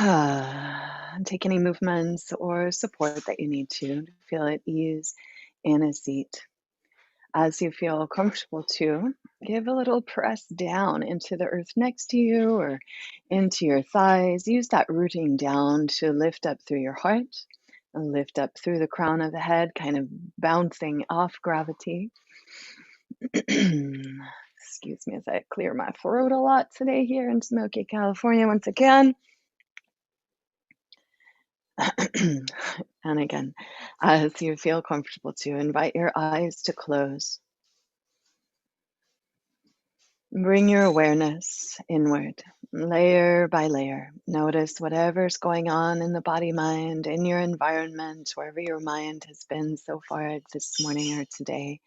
And take any movements or support that you need to feel at ease in a seat. As you feel comfortable to, give a little press down into the earth next to you or into your thighs. Use that rooting down to lift up through your heart and lift up through the crown of the head, kind of bouncing off gravity. Excuse me as I clear my throat a lot today here in smoky California once again. And again, as you feel comfortable to, invite your eyes to close. Bring your awareness inward, layer by layer. Notice whatever's going on in the body, mind, in your environment, wherever your mind has been so far this morning or today.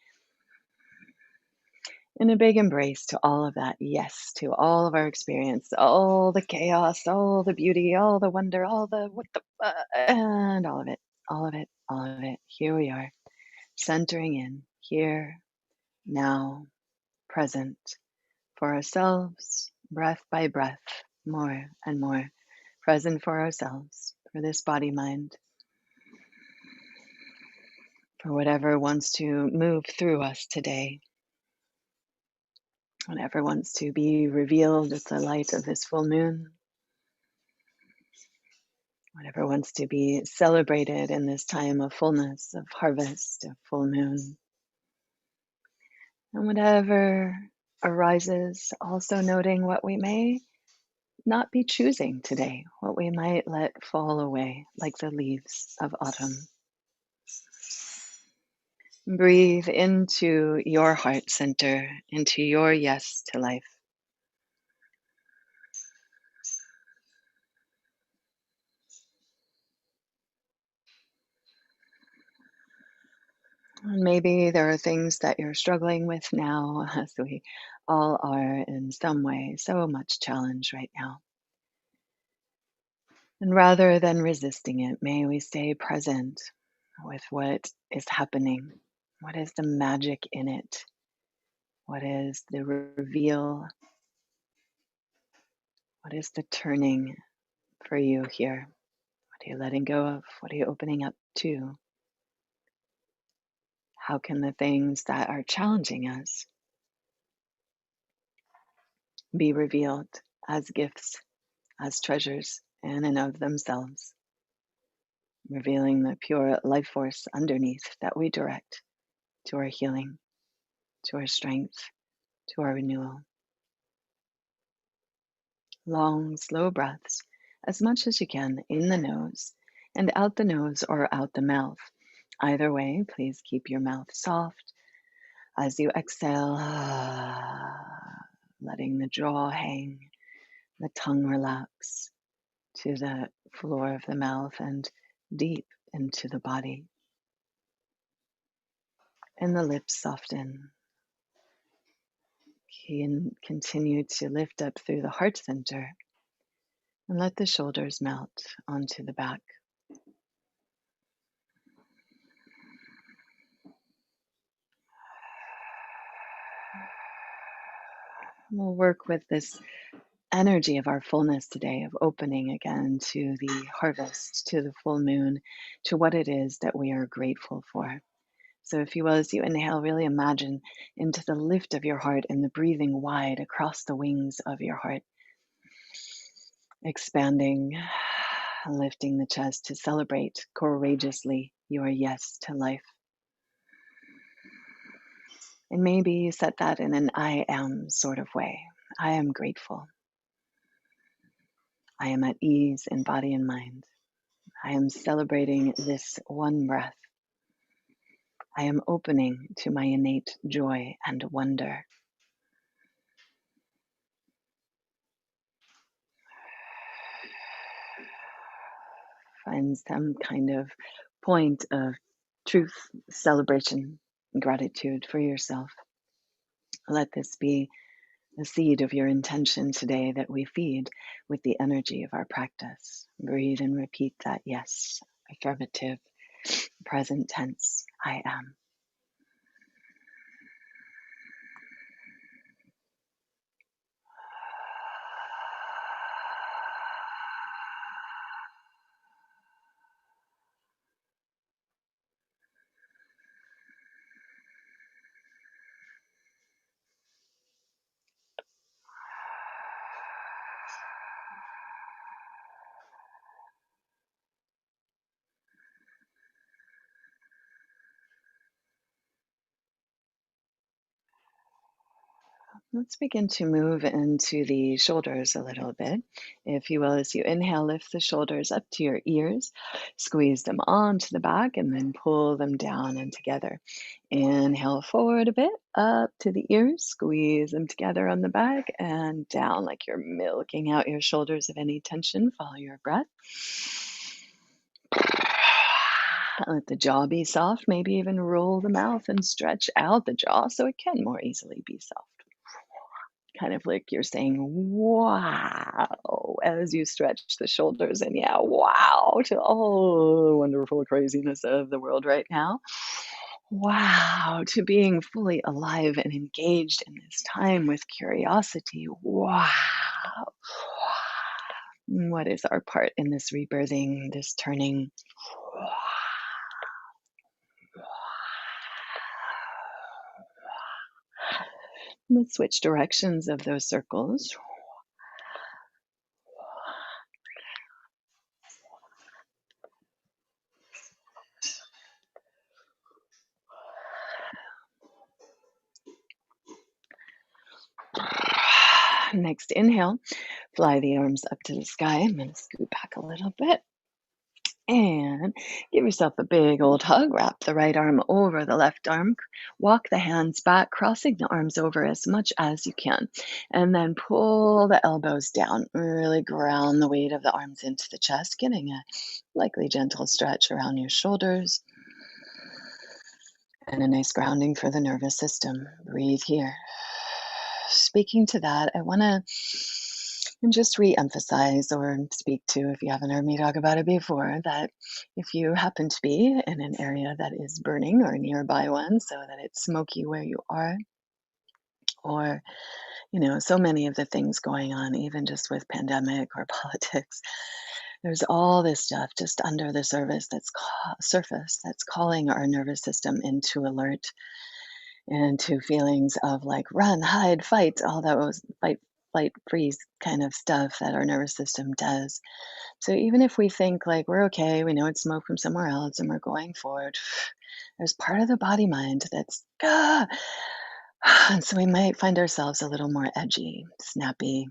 And a big embrace to all of that. Yes, to all of our experience, all the chaos, all the beauty, all the wonder, all the what the, and all of it, all of it, all of it. Here we are, centering in, here, now, present, for ourselves, breath by breath, more and more, present for ourselves, for this body, mind, for whatever wants to move through us today. Whatever wants to be revealed with the light of this full moon, whatever wants to be celebrated in this time of fullness, of harvest, of full moon. And whatever arises, also noting what we may not be choosing today, what we might let fall away like the leaves of autumn. Breathe into your heart center, into your yes to life. And maybe there are things that you're struggling with now, as we all are in some way, so much challenge right now. And rather than resisting it, may we stay present with what is happening. What is the magic in it? What is the reveal? What is the turning for you here? What are you letting go of? What are you opening up to? How can the things that are challenging us be revealed as gifts, as treasures in and of themselves, revealing the pure life force underneath that we direct to our healing, to our strength, to our renewal. Long, slow breaths, as much as you can, in the nose and out the nose or out the mouth. Either way, please keep your mouth soft. As you exhale, letting the jaw hang, the tongue relax to the floor of the mouth and deep into the body. And the lips soften. Continue to lift up through the heart center and let the shoulders melt onto the back. We'll work with this energy of our fullness today, of opening again to the harvest, to the full moon, to what it is that we are grateful for. So if you will, as you inhale, really imagine into the lift of your heart and the breathing wide across the wings of your heart, expanding, lifting the chest to celebrate courageously your yes to life. And maybe you set that in an I am sort of way. I am grateful. I am at ease in body and mind. I am celebrating this one breath. I am opening to my innate joy and wonder. Find some kind of point of truth, celebration, gratitude for yourself. Let this be the seed of your intention today that we feed with the energy of our practice. Breathe and repeat that yes, affirmative, present tense, I am. Let's begin to move into the shoulders a little bit. If you will, as you inhale, lift the shoulders up to your ears, squeeze them onto the back, and then pull them down and together. Inhale forward a bit, up to the ears, squeeze them together on the back, and down like you're milking out your shoulders of any tension. Follow your breath. Let the jaw be soft, maybe even roll the mouth and stretch out the jaw so it can more easily be soft. Kind of like you're saying, wow, as you stretch the shoulders, and yeah, wow, to all the wonderful craziness of the world right now. Wow, to being fully alive and engaged in this time with curiosity. Wow. What is our part in this rebirthing, this turning? Let's switch directions of those circles. Next inhale, fly the arms up to the sky. I'm going to scoot back a little bit. And give yourself a big old hug. Wrap the right arm over the left arm. Walk the hands back, crossing the arms over as much as you can. And then pull the elbows down. Really ground the weight of the arms into the chest, getting a likely gentle stretch around your shoulders. And a nice grounding for the nervous system. Breathe here. Speaking to that, I want to just re-emphasize or speak to, if you haven't heard me talk about it before, that if you happen to be in an area that is burning or nearby one, so that it's smoky where you are, or so many of the things going on, even just with pandemic or politics, there's all this stuff just under the surface that's calling our nervous system into alert, into feelings of like run, hide, fight, all those fight, flight, freeze kind of stuff that our nervous system does. So even if we think like we're okay, we know it's smoke from somewhere else and we're going forward, there's part of the body mind that's, ah! And so we might find ourselves a little more edgy, snappy,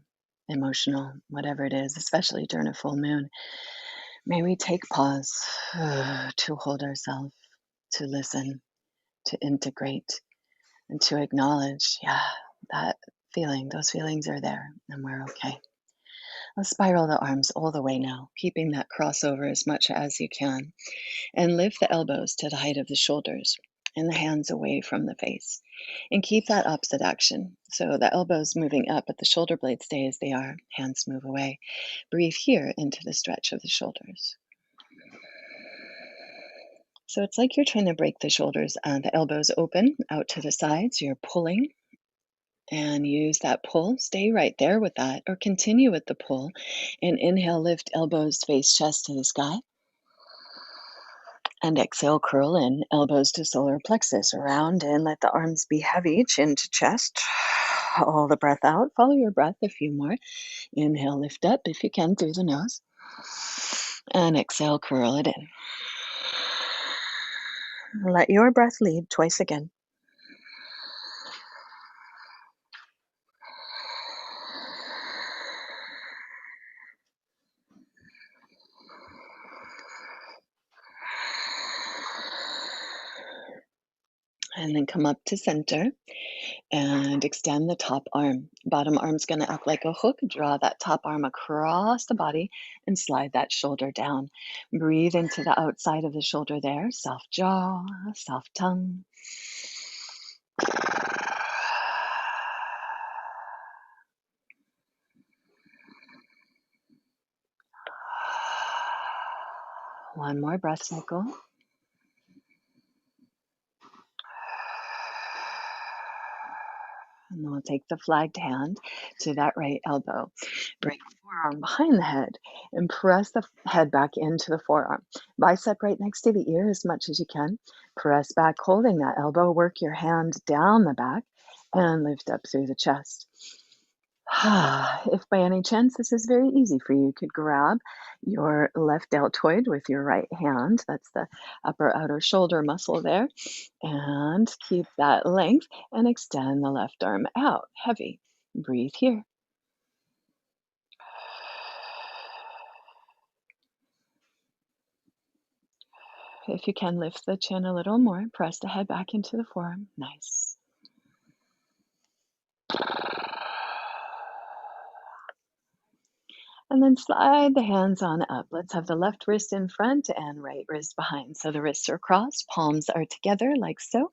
emotional, whatever it is, especially during a full moon. May we take pause to hold ourselves, to listen, to integrate, and to acknowledge, yeah, that feeling, those feelings are there and we're okay. Let's spiral the arms all the way now, keeping that crossover as much as you can. And lift the elbows to the height of the shoulders and the hands away from the face. And keep that opposite action. So the elbows moving up, but the shoulder blades stay as they are. Hands move away. Breathe here into the stretch of the shoulders. So it's like you're trying to break the shoulders, the elbows open out to the sides. You're pulling. And use that pull. Stay right there with that, or continue with the pull. And inhale, lift elbows, face, chest to the sky. And exhale, curl in, elbows to solar plexus. Around in, let the arms be heavy, chin to chest. All the breath out. Follow your breath, a few more. Inhale, lift up if you can through the nose. And exhale, curl it in. Let your breath lead twice again. And then come up to center and extend the top arm. Bottom arm's going to act like a hook. Draw that top arm across the body and slide that shoulder down. Breathe into the outside of the shoulder there. Soft jaw, soft tongue. One more breath cycle. And then we'll take the flagged hand to that right elbow. Bring the forearm behind the head and press the head back into the forearm. Bicep right next to the ear as much as you can. Press back, holding that elbow. Work your hand down the back and lift up through the chest. If by any chance this is very easy for you, you could grab your left deltoid with your right hand. That's the upper outer shoulder muscle there. And keep that length and extend the left arm out. Heavy. Breathe here. If you can, lift the chin a little more. Press the head back into the forearm. Nice. And then slide the hands on up. Let's have the left wrist in front and right wrist behind. So the wrists are crossed, palms are together like so,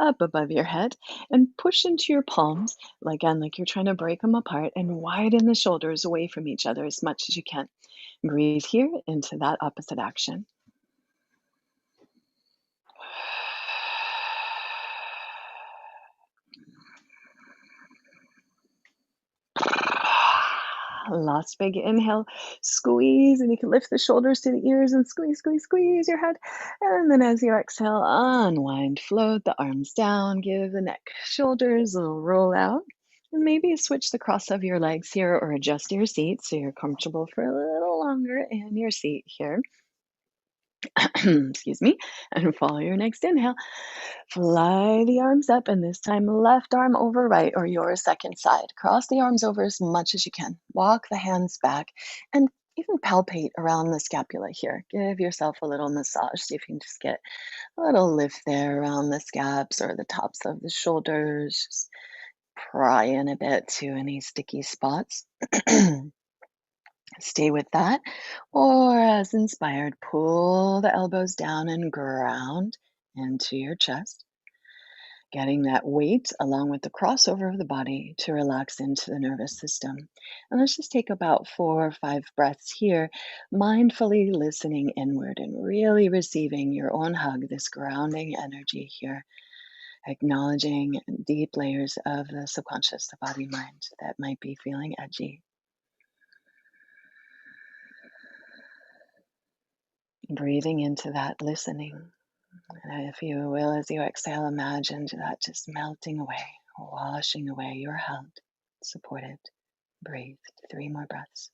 up above your head. And push into your palms, again, like you're trying to break them apart, and widen the shoulders away from each other as much as you can. Breathe here into that opposite action. Last big inhale, squeeze, and you can lift the shoulders to the ears and squeeze, squeeze, squeeze your head. And then as you exhale, unwind, float the arms down, give the neck, shoulders a little roll out. And maybe switch the cross of your legs here or adjust your seat so you're comfortable for a little longer in your seat here. Excuse me, and follow your next inhale. Fly the arms up, and this time left arm over right or your second side. Cross the arms over as much as you can. Walk the hands back and even palpate around the scapula here. Give yourself a little massage. See if you can just get a little lift there around the scaps or the tops of the shoulders. Just pry in a bit to any sticky spots. Stay with that. Or as inspired, pull the elbows down and ground into your chest, getting that weight along with the crossover of the body to relax into the nervous system. And let's just take about 4 or 5 breaths here, mindfully listening inward and really receiving your own hug, this grounding energy here, acknowledging deep layers of the subconscious, the body mind that might be feeling edgy. Breathing into that listening. And if you will, as you exhale, imagine that just melting away, washing away. You're held, supported, breathed. 3 more breaths.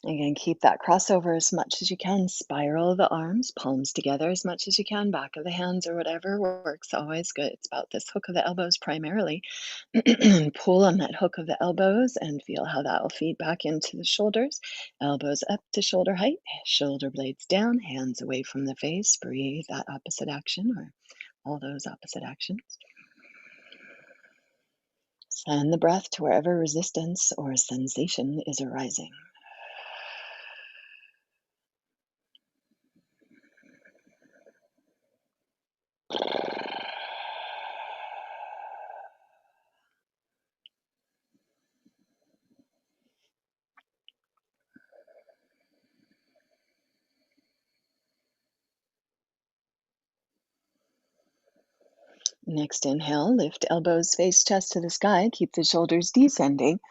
Again, keep that crossover as much as you can. Spiral the arms, palms together as much as you can. Back of the hands or whatever works. Always good. It's about this hook of the elbows primarily. Pull on that hook of the elbows and feel how that will feed back into the shoulders. Elbows up to shoulder height, shoulder blades down, hands away from the face. Breathe that opposite action or all those opposite actions. Send the breath to wherever resistance or sensation is arising. Next inhale, lift elbows, face, chest to the sky. Keep the shoulders descending.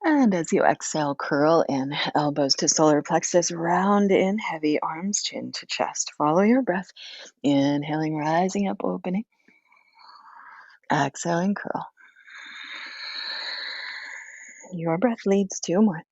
And as you exhale, curl in, elbows to solar plexus, round in, heavy arms, chin to chest. Follow your breath. Inhaling, rising up, opening. Exhaling, curl. Your breath leads. 2 more.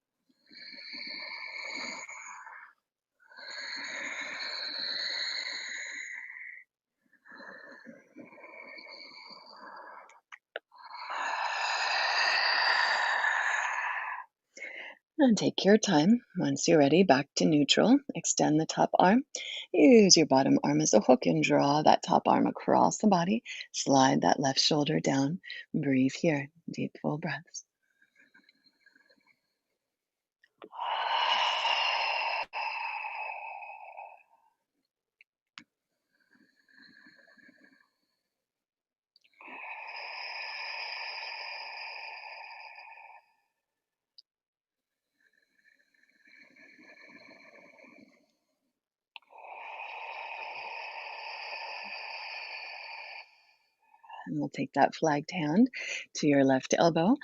And take your time. Once you're ready, back to neutral. Extend the top arm. Use your bottom arm as a hook and draw that top arm across the body. Slide that left shoulder down. Breathe here. Deep, full breaths. And we'll take that flagged hand to your left elbow,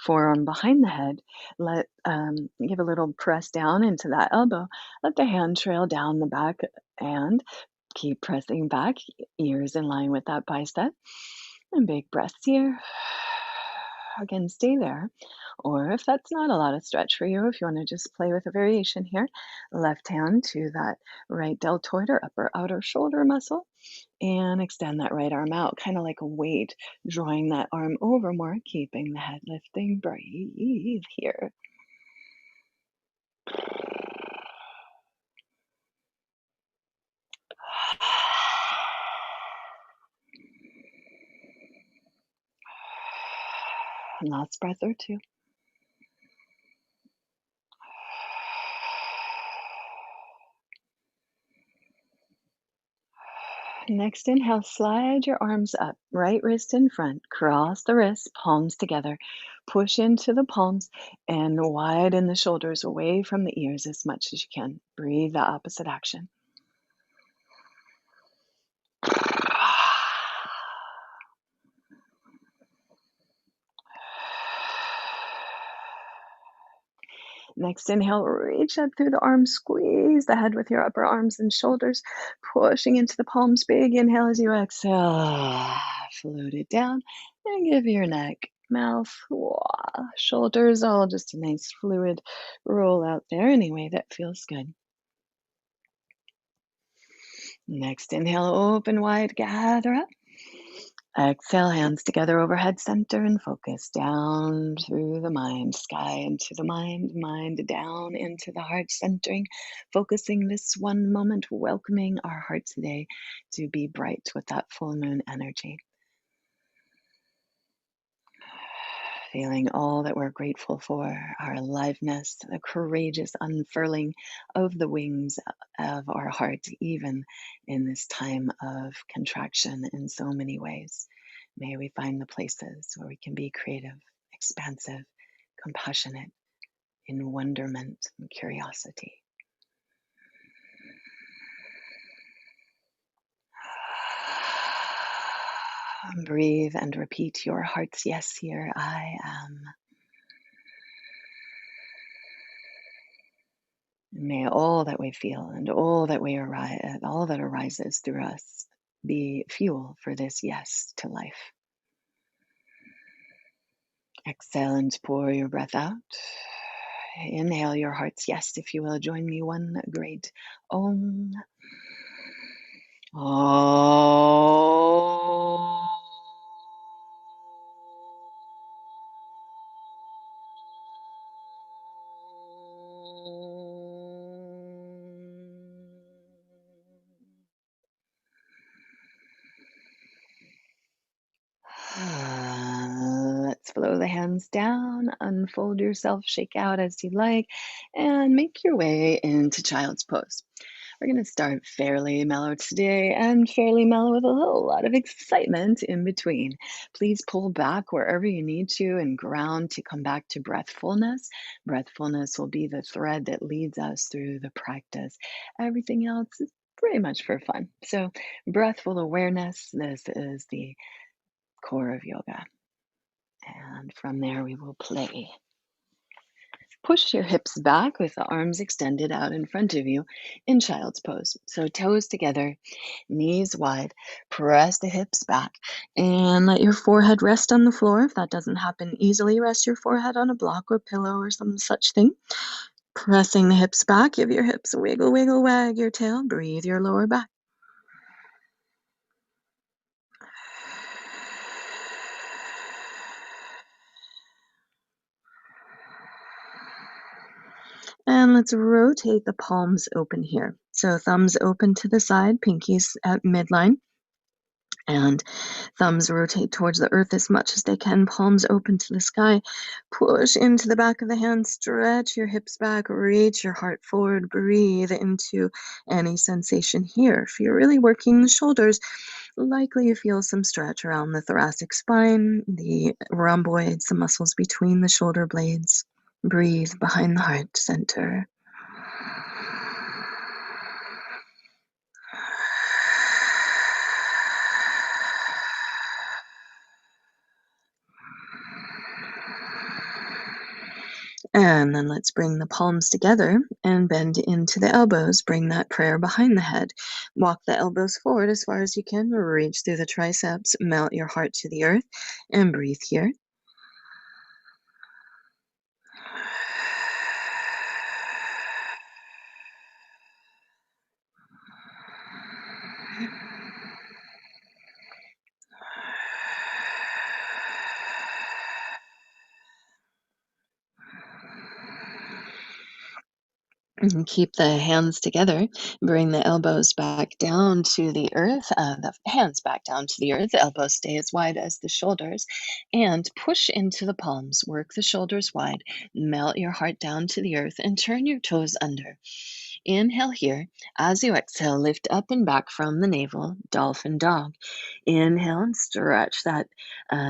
forearm behind the head. Give a little press down into that elbow. Let the hand trail down the back and keep pressing back, ears in line with that bicep. And big breaths here. Again, stay there. Or if that's not a lot of stretch for you, if you want to just play with a variation here, left hand to that right deltoid or upper outer shoulder muscle and extend that right arm out, kind of like a weight, drawing that arm over more, keeping the head lifting. Breathe here. Last breath or two. Next inhale, slide your arms up, right wrist in front, cross the wrists, palms together, push into the palms and widen the shoulders away from the ears as much as you can. Breathe the opposite action. Next inhale, reach up through the arms, squeeze the head with your upper arms and shoulders, pushing into the palms. Big inhale as you exhale. Float it down and give your neck, mouth, shoulders, all just a nice fluid roll out there any way that feels good. Next inhale, open wide, gather up. Exhale, hands together overhead center and focus down through the mind, sky into the mind, mind down into the heart, centering, focusing this one moment, welcoming our heart today to be bright with that full moon energy. Feeling all that we're grateful for, our aliveness, the courageous unfurling of the wings of our heart, even in this time of contraction in so many ways. May we find the places where we can be creative, expansive, compassionate, in wonderment and curiosity. Breathe and repeat your heart's yes here. I am. May all that we feel and all that all that arises through us be fuel for this yes to life. Exhale and pour your breath out. Inhale your heart's yes, if you will. Join me one great Om. Om. Let's flow the hands down, unfold yourself, shake out as you like, and make your way into Child's Pose. We're going to start fairly mellow today and fairly mellow with a whole lot of excitement in between. Please pull back wherever you need to and ground to come back to breathfulness. Breathfulness will be the thread that leads us through the practice. Everything else is pretty much for fun. So, breathful awareness, this is the core of yoga. And from there, we will play. Push your hips back with the arms extended out in front of you in Child's Pose. So toes together, knees wide, press the hips back and let your forehead rest on the floor. If that doesn't happen easily, rest your forehead on a block or pillow or some such thing. Pressing the hips back, give your hips a wiggle, wiggle, wag your tail, breathe your lower back. And let's rotate the palms open here. So thumbs open to the side, pinkies at midline, and thumbs rotate towards the earth as much as they can, palms open to the sky. Push into the back of the hand, stretch your hips back, reach your heart forward, breathe into any sensation here. If you're really working the shoulders, likely you feel some stretch around the thoracic spine, the rhomboids, the muscles between the shoulder blades. Breathe behind the heart center. And then let's bring the palms together and bend into the elbows. Bring that prayer behind the head. Walk the elbows forward as far as you can. Reach through the triceps. Melt your heart to the earth and breathe here. And keep the hands together. Bring the elbows back down to the earth. The hands back down to the earth. The elbows stay as wide as the shoulders. And push into the palms. Work the shoulders wide. Melt your heart down to the earth and turn your toes under. Inhale here. As you exhale, lift up and back from the navel. Dolphin Dog. Inhale and stretch that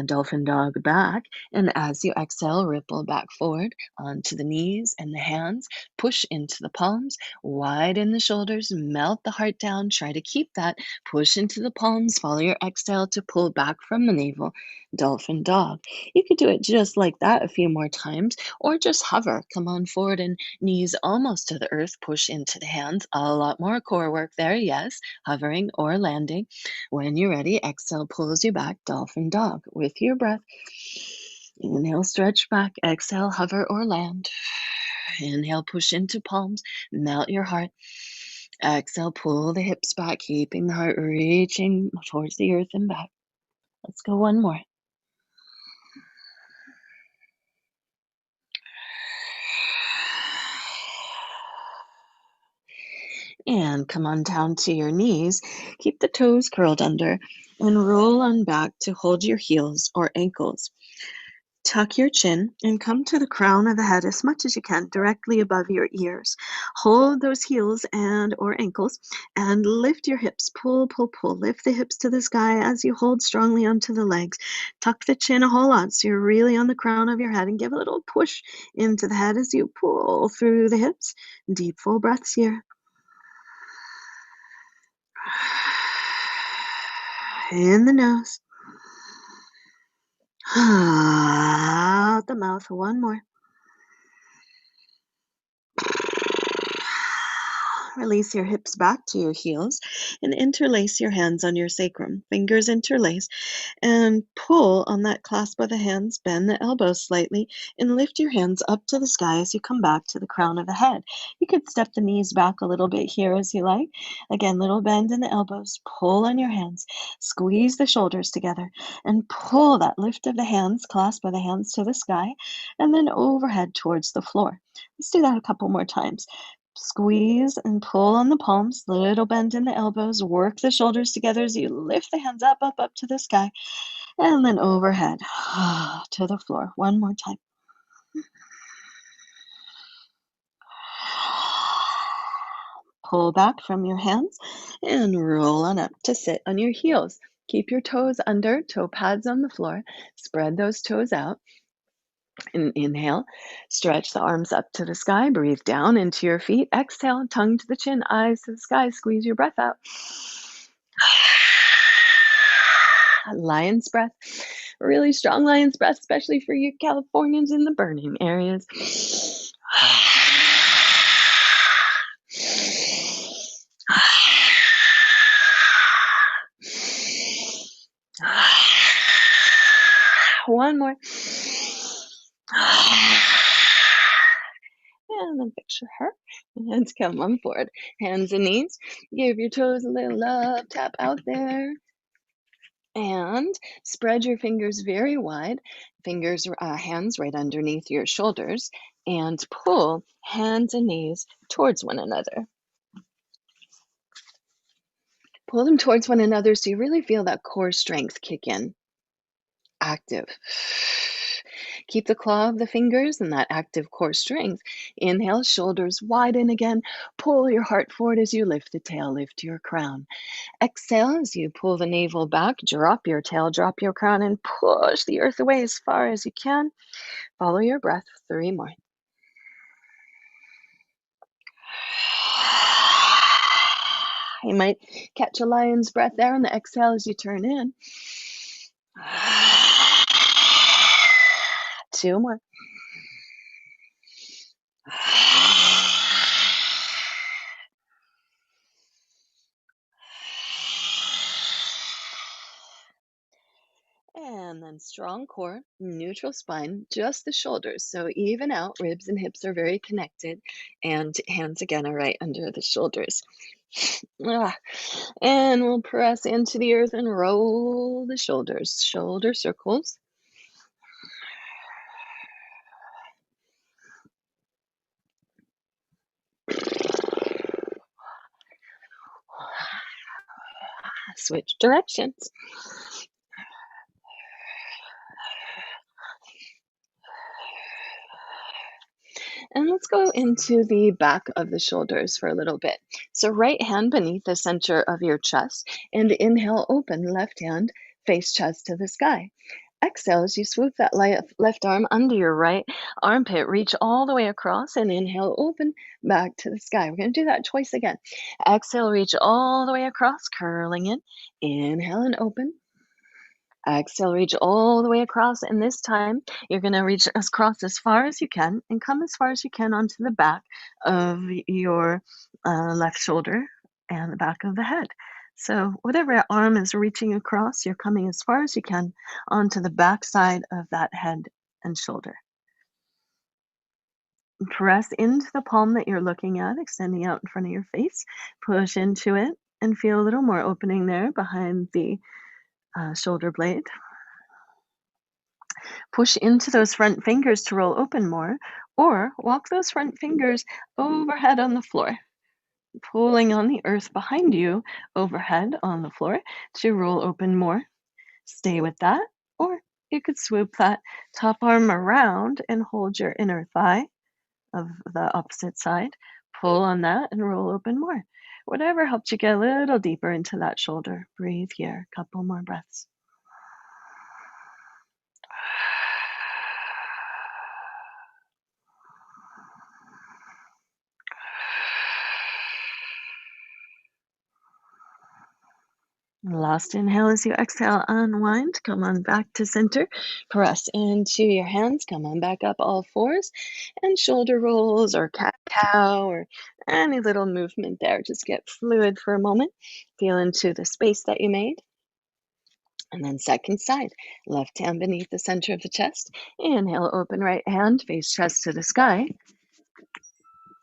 Dolphin Dog back. And as you exhale, ripple back forward onto the knees and the hands. Push into the palms, widen the shoulders, melt the heart down. Try to keep that. Push into the palms. Follow your exhale to pull back from the navel. Dolphin Dog. You could do it just like that a few more times, or just hover. Come on forward and knees almost to the earth. Push into the hands. A lot more core work there. Yes, hovering or landing. When you're ready, exhale pulls you back. Dolphin Dog with your breath. Inhale, stretch back. Exhale, hover or land. Inhale, push into palms, melt your heart. Exhale, pull the hips back, keeping the heart reaching towards the earth and back. Let's go one more. And come on down to your knees. Keep the toes curled under and roll on back to hold your heels or ankles. Tuck your chin and come to the crown of the head as much as you can, directly above your ears. Hold those heels and or ankles and lift your hips. Pull, pull, pull. Lift the hips to the sky as you hold strongly onto the legs. Tuck the chin a whole lot so you're really on the crown of your head, and give a little push into the head as you pull through the hips. Deep, full breaths here. In the nose. Out the mouth. One more. Release your hips back to your heels and interlace your hands on your sacrum. Fingers interlace and pull on that clasp of the hands. Bend the elbows slightly and lift your hands up to the sky as you come back to the crown of the head. You could step the knees back a little bit here as you like. Again, little bend in the elbows. Pull on your hands. Squeeze the shoulders together and pull that lift of the hands, clasp of the hands to the sky, and then overhead towards the floor. Let's do that a couple more times. Squeeze and pull on the palms, little bend in the elbows, work the shoulders together as you lift the hands up, up, up to the sky, and then overhead to the floor. One more time. Pull back from your hands and roll on up to sit on your heels. Keep your toes under, toe pads on the floor. Spread those toes out. And inhale, stretch the arms up to the sky, breathe down into your feet. Exhale, tongue to the chin, eyes to the sky, squeeze your breath out. Lion's breath, really strong lion's breath, especially for you Californians in the burning areas. One more. And then picture her. Hands come on forward. Hands and knees. Give your toes a little love tap out there. And spread your fingers very wide. Hands right underneath your shoulders. And pull hands and knees towards one another. Pull them towards one another so you really feel that core strength kick in. Active. Keep the claw of the fingers and that active core strength. Inhale, shoulders widen again. Pull your heart forward as you lift the tail, lift your crown. Exhale as you pull the navel back, drop your tail, drop your crown, and push the earth away as far as you can. Follow your breath. 3 more. You might catch a lion's breath there on the exhale as you turn in. 2 more. And then strong core, neutral spine, just the shoulders. So even out, ribs and hips are very connected, and hands again are right under the shoulders. Ah, and we'll press into the earth and roll the shoulders, shoulder circles. Switch directions. And let's go into the back of the shoulders for a little bit. So right hand beneath the center of your chest, and inhale, open, left hand, face chest to the sky. Exhale as you swoop that left arm under your right armpit, reach all the way across, and inhale, open, back to the sky. We're going to do that twice again. Exhale, reach all the way across, curling in. Inhale and open. Exhale, reach all the way across, and this time you're going to reach across as far as you can and come as far as you can onto the back of your left shoulder and the back of the head. So whatever arm is reaching across, you're coming as far as you can onto the back side of that head and shoulder. Press into the palm that you're looking at, extending out in front of your face. Push into it and feel a little more opening there behind the shoulder blade. Push into those front fingers to roll open more, or walk those front fingers overhead on the floor, pulling on the earth behind you overhead on the floor to roll open more. Stay with that, or you could swoop that top arm around and hold your inner thigh of the opposite side, pull on that and roll open more. Whatever helps you get a little deeper into that shoulder. Breathe here, a couple more breaths. Last inhale as you exhale, unwind, come on back to center, press into your hands, come on back up all fours, and shoulder rolls or cat-cow or any little movement there. Just get fluid for a moment, feel into the space that you made. And then second side, left hand beneath the center of the chest, inhale, open right hand, face chest to the sky.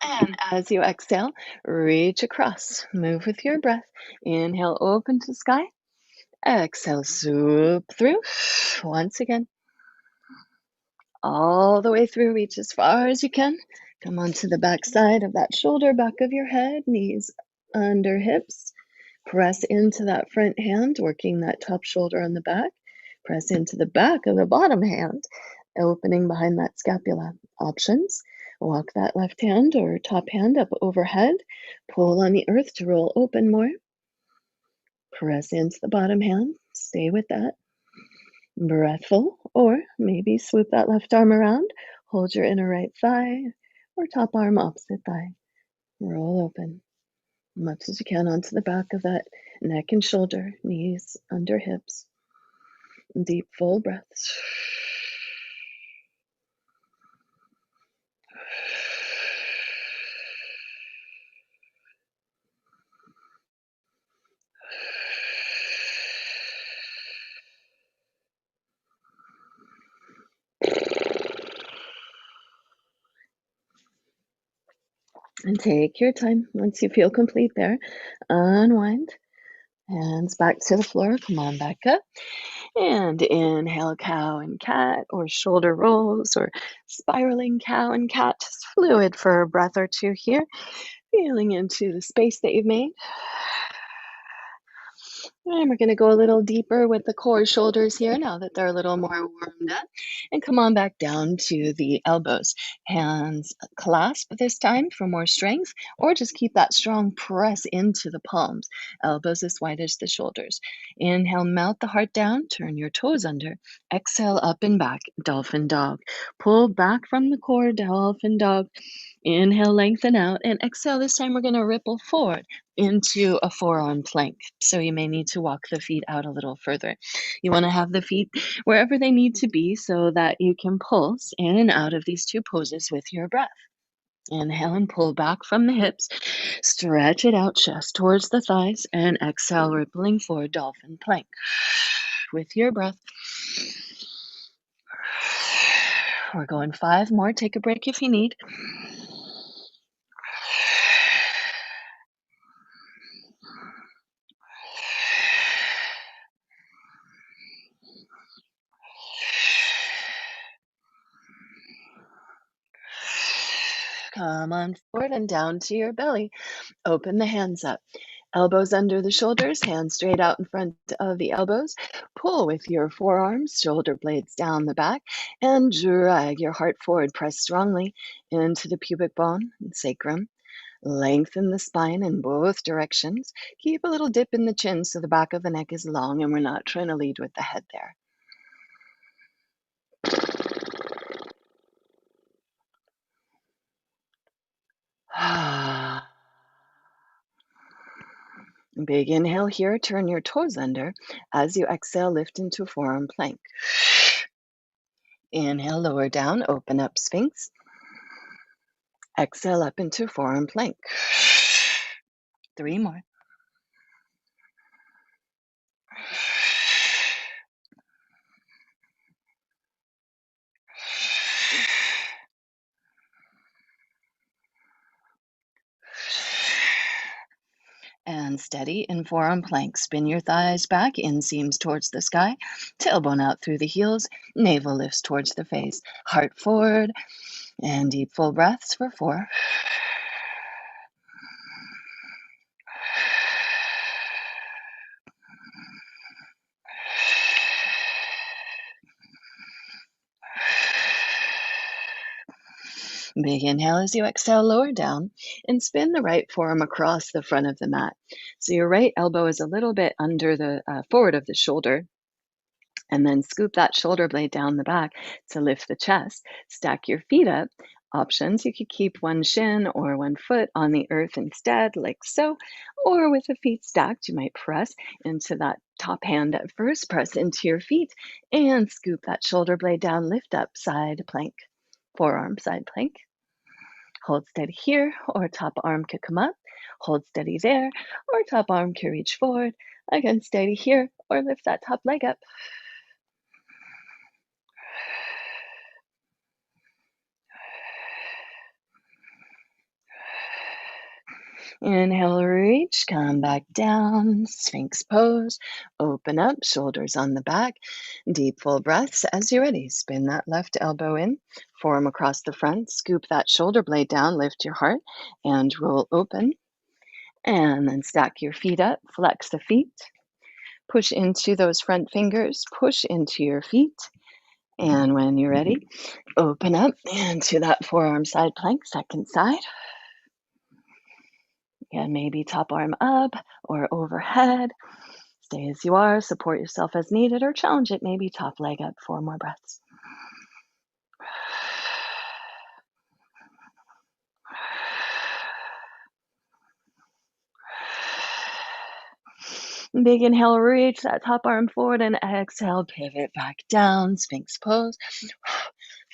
And as you exhale, reach across, move with your breath. Inhale, open to the sky. Exhale, swoop through. Once again, all the way through. Reach as far as you can. Come onto the back side of that shoulder, back of your head, knees under hips. Press into that front hand, working that top shoulder on the back. Press into the back of the bottom hand, opening behind that scapula. Options. Walk that left hand or top hand up overhead. Pull on the earth to roll open more. Press into the bottom hand. Stay with that. Breathful, or maybe swoop that left arm around, hold your inner right thigh, or top arm opposite thigh. Roll open much as you can onto the back of that neck and shoulder, knees under hips. Deep, full breaths. And take your time. Once you feel complete there, unwind. Hands back to the floor. Come on back up. And inhale, cow and cat, or shoulder rolls, or spiraling cow and cat. Just fluid for a breath or two here. Feeling into the space that you've made. And we're going to go a little deeper with the core shoulders here now that they're a little more warmed up. And come on back down to the elbows. Hands clasp this time for more strength, or just keep that strong press into the palms. Elbows as wide as the shoulders. Inhale, melt the heart down, turn your toes under. Exhale, up and back, Dolphin Dog. Pull back from the core, Dolphin Dog. Inhale, lengthen out, and exhale. This time we're going to ripple forward into a forearm plank. So you may need to walk the feet out a little further. You want to have the feet wherever they need to be so that you can pulse in and out of these two poses with your breath. Inhale and pull back from the hips. Stretch it out, chest towards the thighs, and exhale, rippling forward, dolphin plank. with your breath. We're going 5 more. Take a break if you need. Come on forward and down to your belly. Open the hands up. Elbows under the shoulders, hands straight out in front of the elbows. Pull with your forearms, shoulder blades down the back, and drag your heart forward. Press strongly into the pubic bone and sacrum. Lengthen the spine in both directions. Keep a little dip in the chin so the back of the neck is long and we're not trying to lead with the head there. Big inhale here. Turn your toes under. As you exhale, lift into forearm plank. Inhale, lower down, open up Sphinx. Exhale up into forearm plank. 3 more. And steady in forearm plank. Spin your thighs back, inseams towards the sky, tailbone out through the heels, navel lifts towards the face, heart forward, and deep full breaths for 4. Big inhale as you exhale, lower down, and spin the right forearm across the front of the mat. So your right elbow is a little bit under the forward of the shoulder, and then scoop that shoulder blade down the back to lift the chest. Stack your feet up. Options, you could keep one shin or one foot on the earth instead, like so, or with the feet stacked, you might press into that top hand at first, press into your feet, and scoop that shoulder blade down, lift up, side plank, forearm side plank. Hold steady here, or top arm could come up. Hold steady there, or top arm can reach forward. Again, steady here, or lift that top leg up. Inhale, reach, come back down, Sphinx pose, open up, shoulders on the back, deep full breaths. As you're ready, spin that left elbow in, forearm across the front, scoop that shoulder blade down, lift your heart, and roll open. And then stack your feet up, flex the feet, push into those front fingers, push into your feet. And when you're ready, open up into that forearm side plank, second side. And maybe top arm up or overhead. Stay as you are, support yourself as needed, or challenge it, maybe top leg up, 4 more breaths. Big inhale, reach that top arm forward, and exhale, pivot back down, Sphinx pose.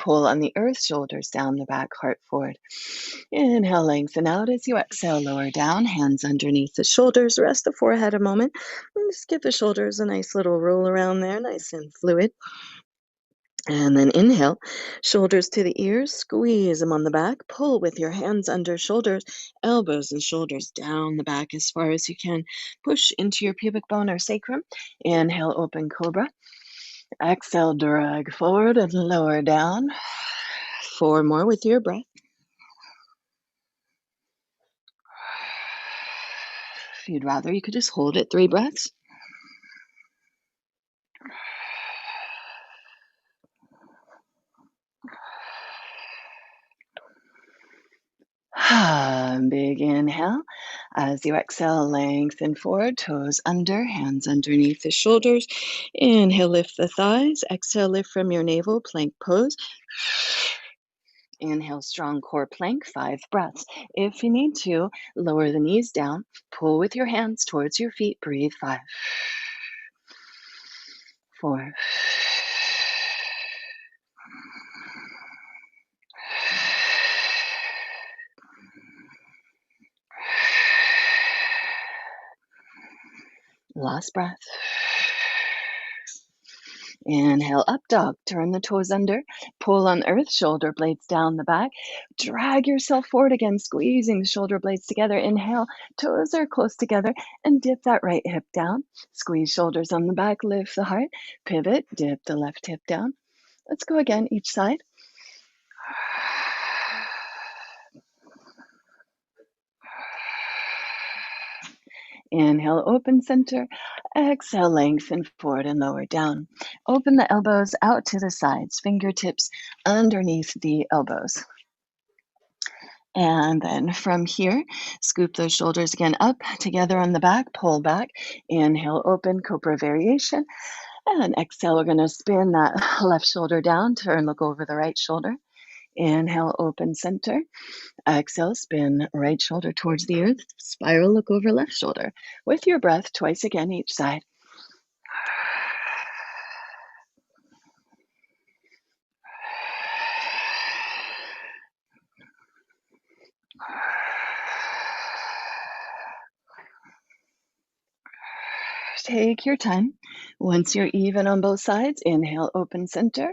Pull on the earth, shoulders down the back, heart forward. Inhale, lengthen out as you exhale, lower down, hands underneath the shoulders, rest the forehead a moment. And just give the shoulders a nice little roll around there, nice and fluid. And then inhale, shoulders to the ears, squeeze them on the back, pull with your hands under shoulders, elbows and shoulders down the back as far as you can. Push into your pubic bone or sacrum. Inhale, open cobra. Exhale, drag forward and lower down. 4 more with your breath. If you'd rather, you could just hold it 3 breaths. Big inhale. As you exhale, lengthen forward, toes under, hands underneath the shoulders. Inhale, lift the thighs. Exhale, lift from your navel, plank pose. Inhale, strong core plank, 5 breaths. If you need to, lower the knees down, pull with your hands towards your feet, breathe, 5, 4, 'Last breath. Inhale, up dog. Turn the toes under. Pull on earth, shoulder blades down the back. Drag yourself forward again, squeezing the shoulder blades together. Inhale, toes are close together, and dip that right hip down. Squeeze shoulders on the back, lift the heart. Pivot, dip the left hip down. Let's go again, each side. Inhale, open center. Exhale, lengthen forward and lower down. Open the elbows out to the sides, fingertips underneath the elbows. And then from here, scoop those shoulders again up together on the back, pull back. Inhale, open, cobra variation. And exhale, we're going to spin that left shoulder down, turn, look over the right shoulder. Inhale, open center. Exhale, spin right shoulder towards the earth. Spiral, look over left shoulder. With your breath, twice again each side. Take your time. Once you're even on both sides, inhale, open center,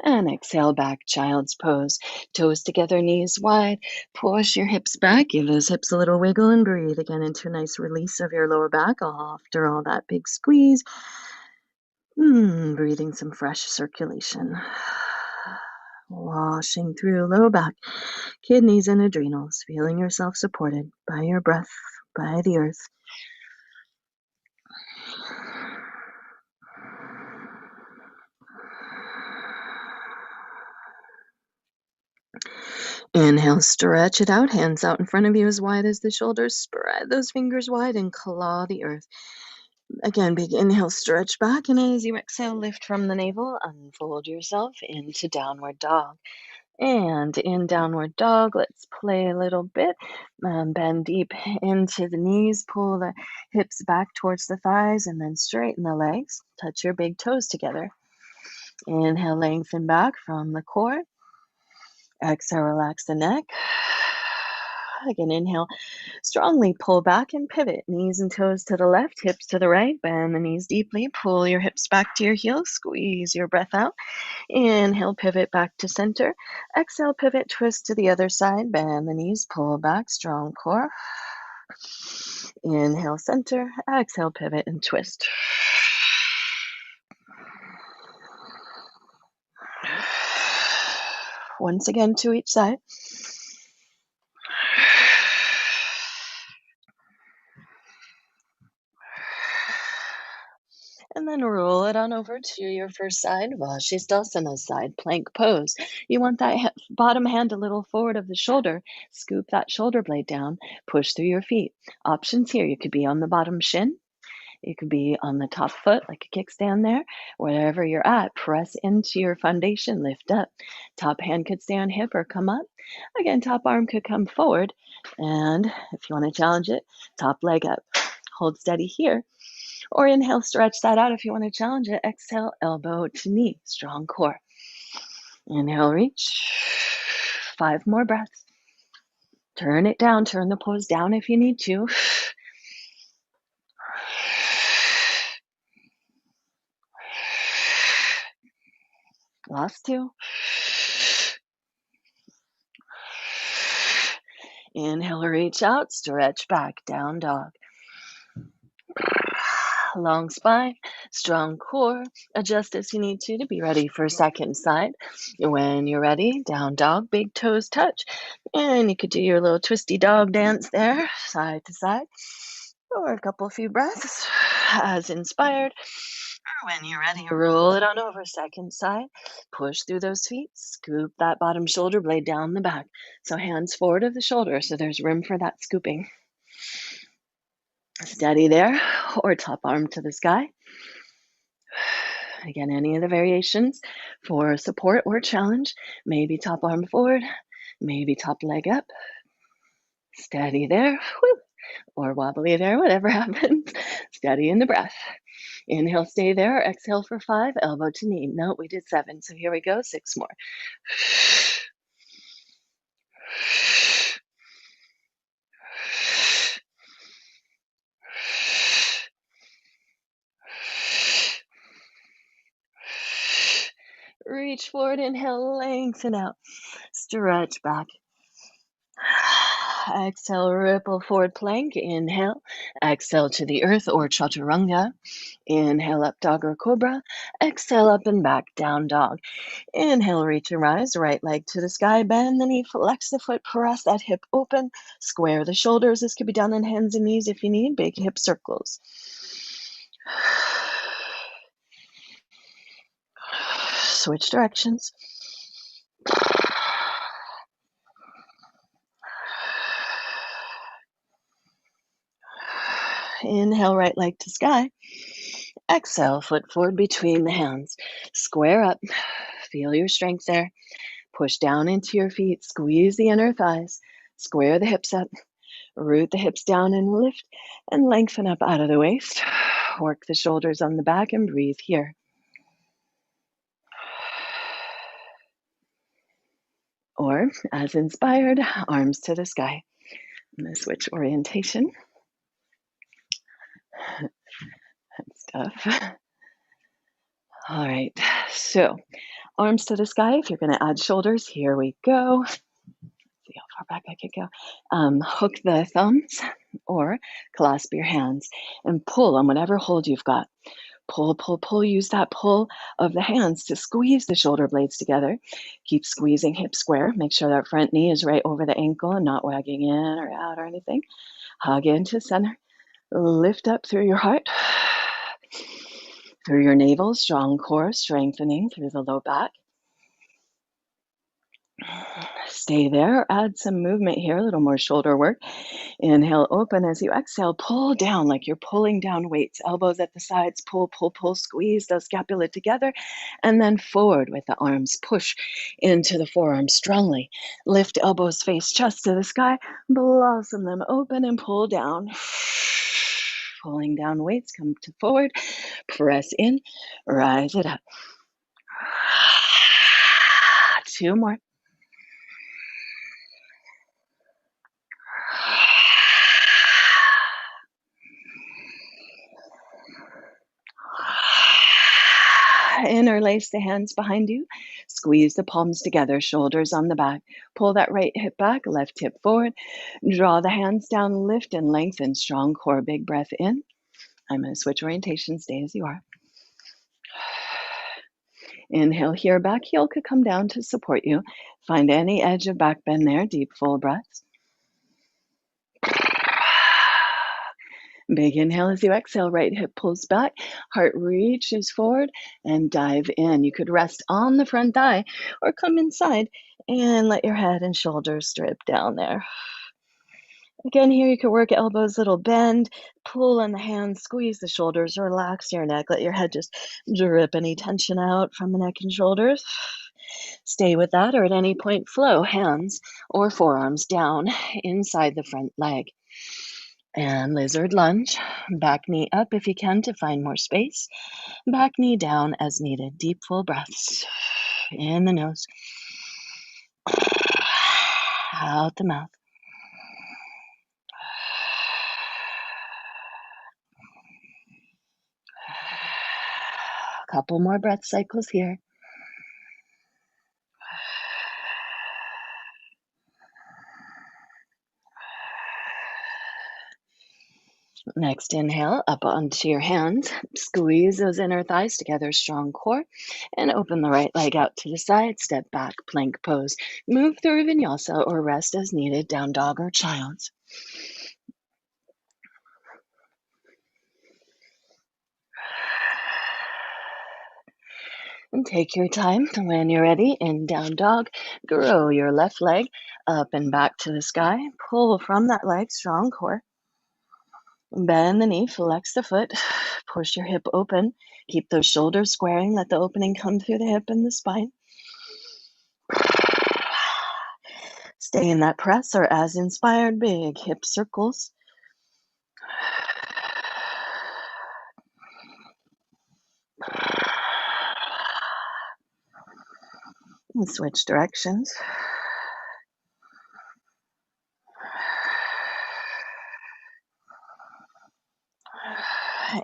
and exhale, back child's pose. Toes together, knees wide. Push your hips back. Give those hips a little wiggle and breathe again into a nice release of your lower back after all that big squeeze. Breathing some fresh circulation. Washing through low back, kidneys, and adrenals, feeling yourself supported by your breath, by the earth. Inhale, stretch it out, hands out in front of you as wide as the shoulders. Spread those fingers wide and claw the earth. Again, big inhale, stretch back, and as you exhale, lift from the navel, unfold yourself into downward dog. And in downward dog, let's play a little bit. Bend deep into the knees, pull the hips back towards the thighs, and then straighten the legs. Touch your big toes together. Inhale, lengthen back from the core. Exhale, relax the neck. Again, inhale, strongly pull back and pivot. Knees and toes to the left, hips to the right. Bend the knees deeply. Pull your hips back to your heels. Squeeze your breath out. Inhale, pivot back to center. Exhale, pivot, twist to the other side. Bend the knees, pull back, strong core. Inhale, center. Exhale, pivot and twist. Once again to each side. And then roll it on over to your first side, Vashisthasana side plank pose. You want that bottom hand a little forward of the shoulder. Scoop that shoulder blade down. Push through your feet. Options here. You could be on the bottom shin. You could be on the top foot, like a kickstand there. Wherever you're at, press into your foundation, lift up. Top hand could stay on hip or come up. Again, top arm could come forward. And if you want to challenge it, top leg up. Hold steady here. Or inhale, stretch that out if you want to challenge it. Exhale, elbow to knee, strong core. Inhale, reach. 5 more breaths. Turn it down, turn the pose down if you need to. Last 2. Inhale, reach out, stretch back, down dog. Long spine, strong core. Adjust as you need to be ready for second side. When you're ready, down dog, big toes touch. And you could do your little twisty dog dance there, side to side. Or a few breaths as inspired. Or when you're ready, roll it on over second side. Push through those feet. Scoop that bottom shoulder blade down the back. So hands forward of the shoulder so there's room for that scooping. Steady there, or top arm to the sky. Again, any of the variations for support or challenge. Maybe top arm forward, maybe top leg up. Steady there, or wobbly there, whatever happens. Steady in the breath. Inhale, stay there. Exhale for 5, elbow to knee. No, we did 7, so here we go, 6 more. Reach forward, inhale, lengthen out. Stretch back. Exhale, ripple forward plank. Inhale. Exhale to the earth or chaturanga. Inhale up, dog or cobra. Exhale up and back, down dog. Inhale, reach and rise. Right leg to the sky. Bend the knee, flex the foot, press that hip open. Square the shoulders. This could be done on hands and knees if you need. Big hip circles. Switch directions. Inhale, right leg to sky. Exhale, foot forward between the hands. Square up. Feel your strength there. Push down into your feet. Squeeze the inner thighs. Square the hips up. Root the hips down and lift and lengthen up out of the waist. Work the shoulders on the back and breathe here. Or, as inspired, arms to the sky. I'm going to switch orientation. Stuff. All right, so arms to the sky. If you're going to add shoulders, here we go. See how far back I could go. Hook the thumbs or clasp your hands and pull on whatever hold you've got. Pull, pull, pull. Use that pull of the hands to squeeze the shoulder blades together. Keep squeezing hip square. Make sure that front knee is right over the ankle and not wagging in or out or anything. Hug into center. Lift up through your heart. Through your navel, strong core, strengthening through the low back. Stay there. Add some movement here, a little more shoulder work. Inhale, open. As you exhale, pull down like you're pulling down weights. Elbows at the sides, pull, pull, pull. Squeeze the scapula together. And then forward with the arms. Push into the forearms strongly. Lift elbows, face, chest to the sky. Blossom them open and pull down. Pulling down weights, come to forward. Press in. Rise it up. 2 more. Interlace the hands behind you. Squeeze the palms together, shoulders on the back. Pull that right hip back, left hip forward. Draw the hands down, lift and lengthen. Strong core, big breath in. I'm going to switch orientation, stay as you are. Inhale here, back heel could come down to support you. Find any edge of back bend there, deep full breaths. Big inhale as you exhale, right hip pulls back, heart reaches forward and dive in. You could rest on the front thigh or come inside and let your head and shoulders drip down there. Again, here you could work elbows, little bend, pull on the hands, squeeze the shoulders, relax your neck, let your head just drip any tension out from the neck and shoulders. Stay with that, or at any point flow hands or forearms down inside the front leg. And lizard lunge, back knee up if you can to find more space. Back knee down as needed. Deep full breaths in the nose, out the mouth. A couple more breath cycles here. Next inhale, up onto your hands. Squeeze those inner thighs together, strong core, and open the right leg out to the side. Step back, plank pose. Move through vinyasa or rest as needed, down dog or child's. And take your time. When you're ready, in down dog, grow your left leg up and back to the sky. Pull from that leg, strong core. Bend the knee, flex the foot, push your hip open. Keep those shoulders squaring, let the opening come through the hip and the spine. Stay in that press or as inspired, big hip circles. And switch directions.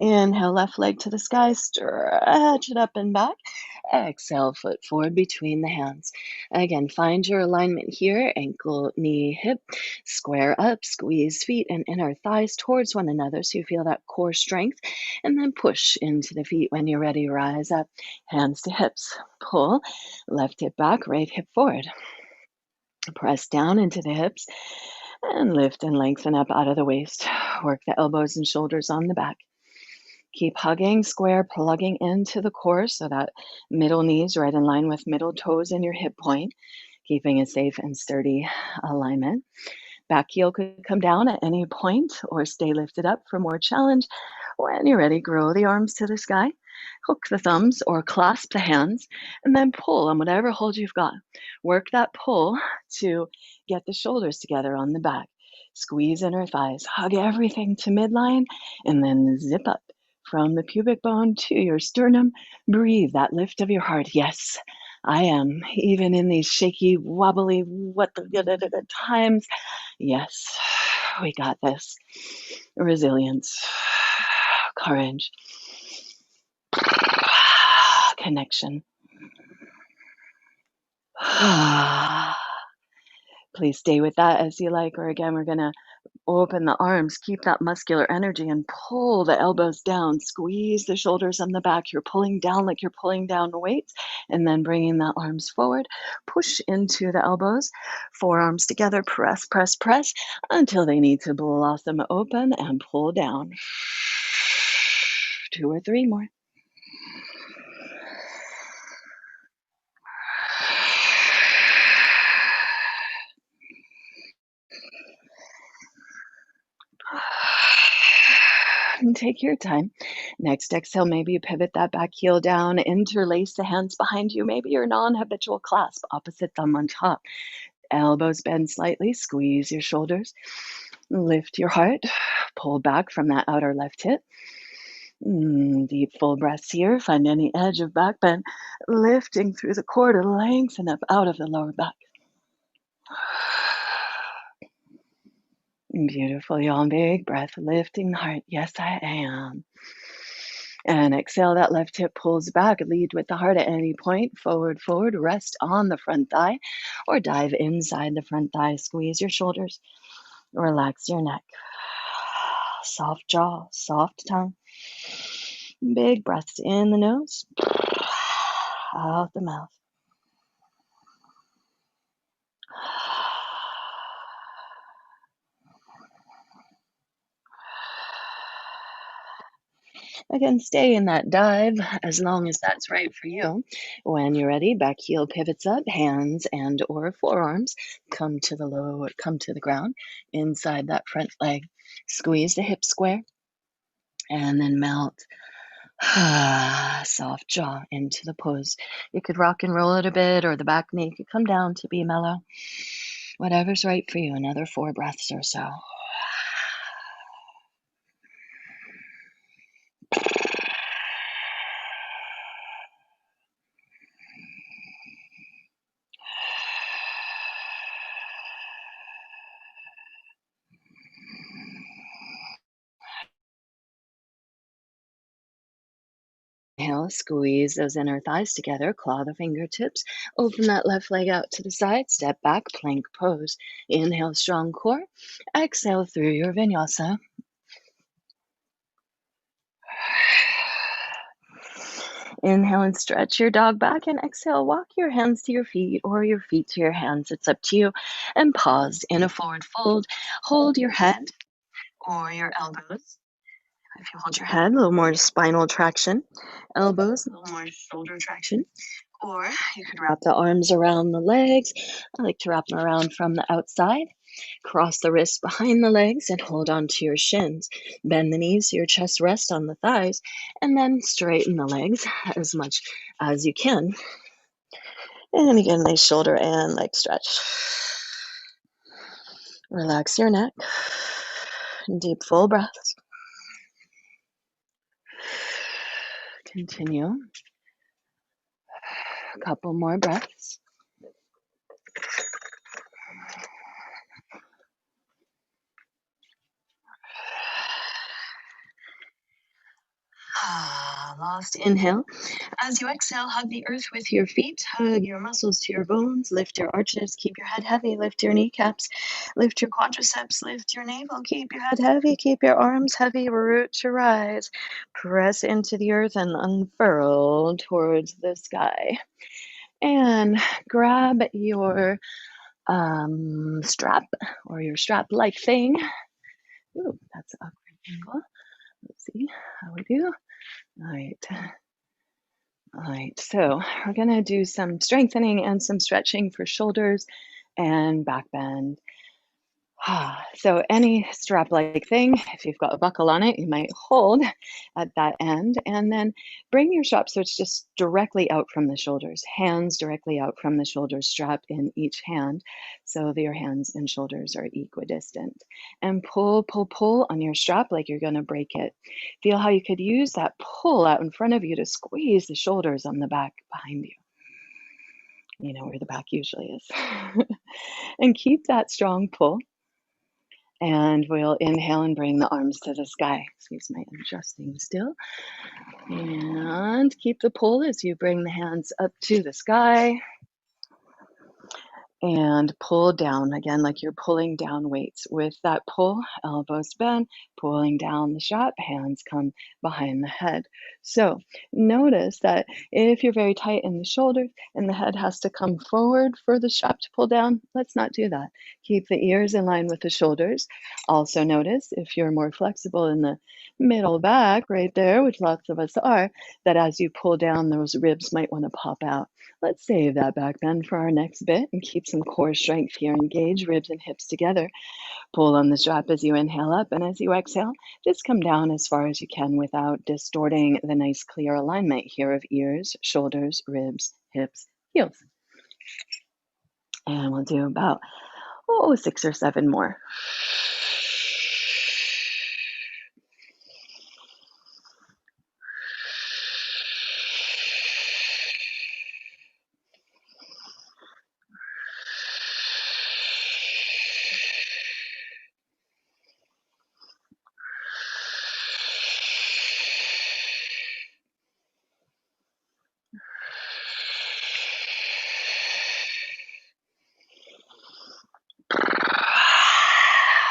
Inhale, left leg to the sky, stretch it up and back. Exhale, foot forward between the hands. Again, find your alignment here, ankle, knee, hip. Square up, squeeze feet and inner thighs towards one another so you feel that core strength. And then push into the feet when you're ready. Rise up, hands to hips. Pull, left hip back, right hip forward. Press down into the hips and lift and lengthen up out of the waist. Work the elbows and shoulders on the back. Keep hugging square, plugging into the core so that middle knees right in line with middle toes in your hip point, keeping a safe and sturdy alignment. Back heel could come down at any point or stay lifted up for more challenge. When you're ready, grow the arms to the sky, hook the thumbs or clasp the hands, and then pull on whatever hold you've got. Work that pull to get the shoulders together on the back. Squeeze inner thighs, hug everything to midline, and then zip up from the pubic bone to your sternum. Breathe that lift of your heart. Yes, I am, even in these shaky, wobbly, what the times. Yes, we got this. Resilience, courage, connection. Please stay with that as you like, or again, we're going to open the arms, keep that muscular energy and pull the elbows down, squeeze the shoulders on the back. You're pulling down like you're pulling down weights, and then bringing the arms forward. Push into the elbows, forearms together, press, press, press until they need to blossom open and pull down. 2 or 3 more. And take your time. Next exhale, maybe you pivot that back heel down, interlace the hands behind you, maybe your non-habitual clasp, opposite thumb on top. Elbows bend slightly, squeeze your shoulders, lift your heart, pull back from that outer left hip. Deep full breaths here, find any edge of back bend, lifting through the core to lengthen up out of the lower back. Beautiful, yawn, big breath, lifting the heart. Yes, I am. And exhale, that left hip pulls back. Lead with the heart at any point. Forward, forward. Rest on the front thigh or dive inside the front thigh. Squeeze your shoulders. Relax your neck. Soft jaw, soft tongue. Big breaths in the nose, out the mouth. Again, stay in that dive as long as that's right for you. When you're ready, back heel pivots up, hands and or forearms come to the ground inside that front leg. Squeeze the hip square and then melt. Soft jaw into the pose. You could rock and roll it a bit, or the back knee could come down to be mellow. Whatever's right for you. Another 4 breaths or so. Inhale, squeeze those inner thighs together, claw the fingertips, open that left leg out to the side, step back, plank pose. Inhale, strong core. Exhale through your vinyasa. Inhale and stretch your dog back, and exhale, walk your hands to your feet or your feet to your hands. It's up to you. And pause in a forward fold. Hold your head or your elbows. If you hold your head, a little more spinal traction. Elbows, a little more shoulder traction. Or you could wrap the arms around the legs. I like to wrap them around from the outside. Cross the wrists behind the legs and hold on to your shins. Bend the knees so your chest rests on the thighs. And then straighten the legs as much as you can. And again, nice shoulder and leg stretch. Relax your neck. Deep, full breaths. Continue. A couple more breaths. last inhale. As you exhale, hug the earth with your feet, hug your muscles to your bones, lift your arches, keep your head heavy, lift your kneecaps, lift your quadriceps, lift your navel, keep your head heavy, keep your arms heavy, root to rise. Press into the earth and unfurl towards the sky. And grab your strap or your strap-like thing. Ooh, that's an awkward angle. Let's see how we do. All right, so we're gonna do some strengthening and some stretching for shoulders and back bend. So any strap-like thing, if you've got a buckle on it, you might hold at that end, and then bring your strap so it's just directly out from the shoulders, hands directly out from the shoulders, strap in each hand, so that your hands and shoulders are equidistant. And pull, pull, pull on your strap like you're gonna break it. Feel how you could use that pull out in front of you to squeeze the shoulders on the back behind you. You know where the back usually is. And keep that strong pull. And we'll inhale and bring the arms to the sky. Excuse my adjusting still. And keep the pull as you bring the hands up to the sky. And pull down again, like you're pulling down weights. With that pull, elbows bend, pulling down the strap, hands come behind the head. So notice that if you're very tight in the shoulders and the head has to come forward for the strap to pull down, let's not do that. Keep the ears in line with the shoulders. Also notice if you're more flexible in the middle back right there, which lots of us are, that as you pull down, those ribs might want to pop out. Let's save that back bend for our next bit and keep some core strength here. Engage ribs and hips together. Pull on the strap as you inhale up, and as you exhale, just come down as far as you can without distorting the nice clear alignment here of ears, shoulders, ribs, hips, heels. And we'll do about 6 or 7 more.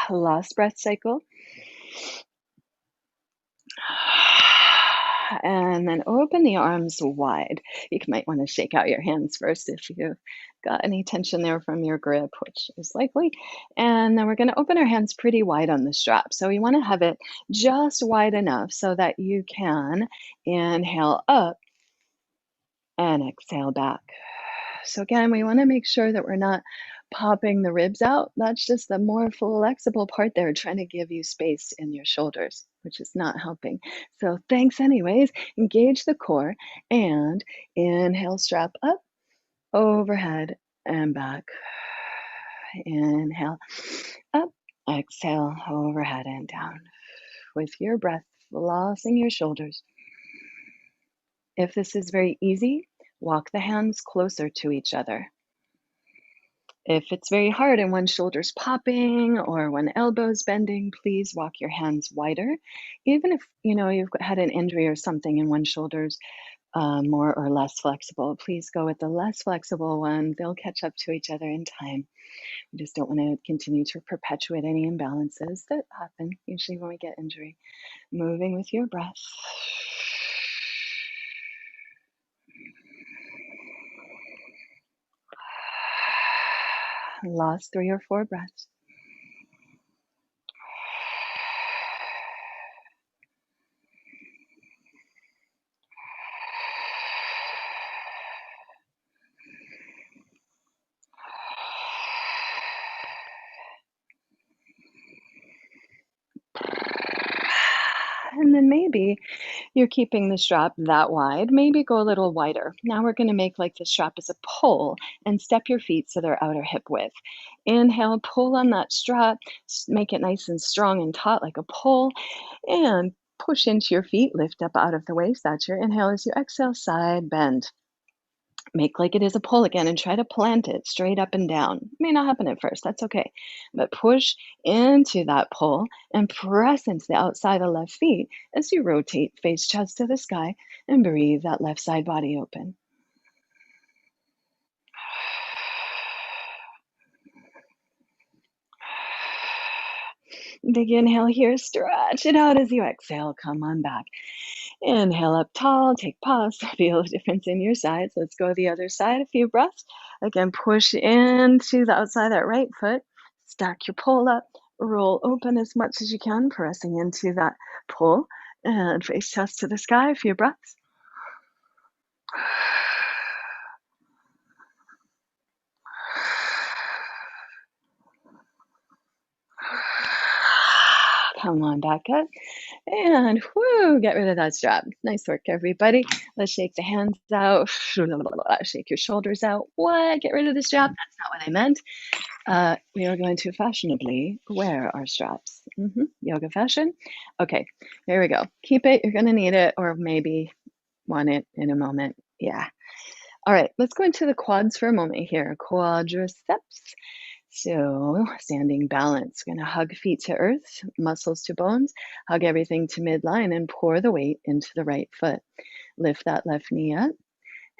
Last breath cycle. And then open the arms wide. You might want to shake out your hands first if you've got any tension there from your grip, which is likely. And then we're going to open our hands pretty wide on the strap. So we want to have it just wide enough so that you can inhale up and exhale back. So again, we want to make sure that we're not popping the ribs out. That's just the more flexible part there, trying to give you space in your shoulders, which is not helping. So thanks anyways. Engage the core and inhale, strap up, overhead and back. Inhale, up, exhale, overhead and down. With your breath, flossing your shoulders. If this is very easy, walk the hands closer to each other. If it's very hard and one shoulder's popping or one elbow's bending, please walk your hands wider. Even if you've had an injury or something and one shoulder's more or less flexible, please go with the less flexible one. They'll catch up to each other in time. We just don't want to continue to perpetuate any imbalances that happen usually when we get injury. Moving with your breath. Last 3 or 4 breaths. And then maybe you're keeping the strap that wide. Maybe go a little wider. Now we're going to make like the strap as a pull and step your feet so they're outer hip width. Inhale, pull on that strap, make it nice and strong and taut like a pull, and push into your feet, lift up out of the waist. That's your inhale. As you exhale, side bend. Make like it is a pull again and try to plant it straight up and down. It may not happen at first, that's okay. But push into that pull and press into the outside of the left feet as you rotate face chest to the sky and breathe that left side body open. Big inhale here, stretch it out as you exhale. Come on back. Inhale up tall, take pause, feel the difference in your sides. Let's go the other side, a few breaths. Again, push into the outside of that right foot. Stack your pull up, roll open as much as you can, pressing into that pull. And face chest to the sky, a few breaths. Come on back up. And whoo, get rid of that strap. Nice work, everybody. Let's shake the hands out. Shake your shoulders out. What? Get rid of the strap? That's not what I meant. We are going to fashionably wear our straps. Yoga fashion. Okay, here we go. Keep it. You're going to need it, or maybe want it in a moment. Yeah. All right, let's go into the quads for a moment here. Quadriceps. So, standing balance. We're going to hug feet to earth, muscles to bones, hug everything to midline, and pour the weight into the right foot. Lift that left knee up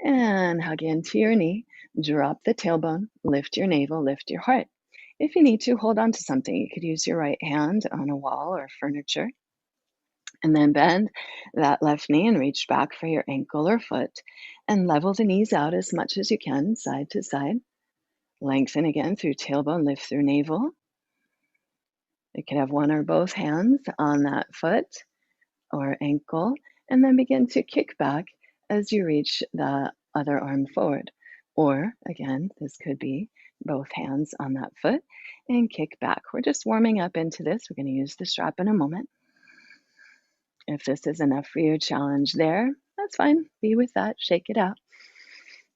and hug into your knee. Drop the tailbone, lift your navel, lift your heart. If you need to, hold on to something. You could use your right hand on a wall or furniture. And then bend that left knee and reach back for your ankle or foot. And level the knees out as much as you can, side to side. Lengthen again through tailbone, lift through navel. You could have one or both hands on that foot or ankle, and then begin to kick back as you reach the other arm forward. Or again, this could be both hands on that foot and kick back. We're just warming up into this. We're going to use the strap in a moment. If this is enough for you, challenge there. That's fine. Be with that. Shake it out.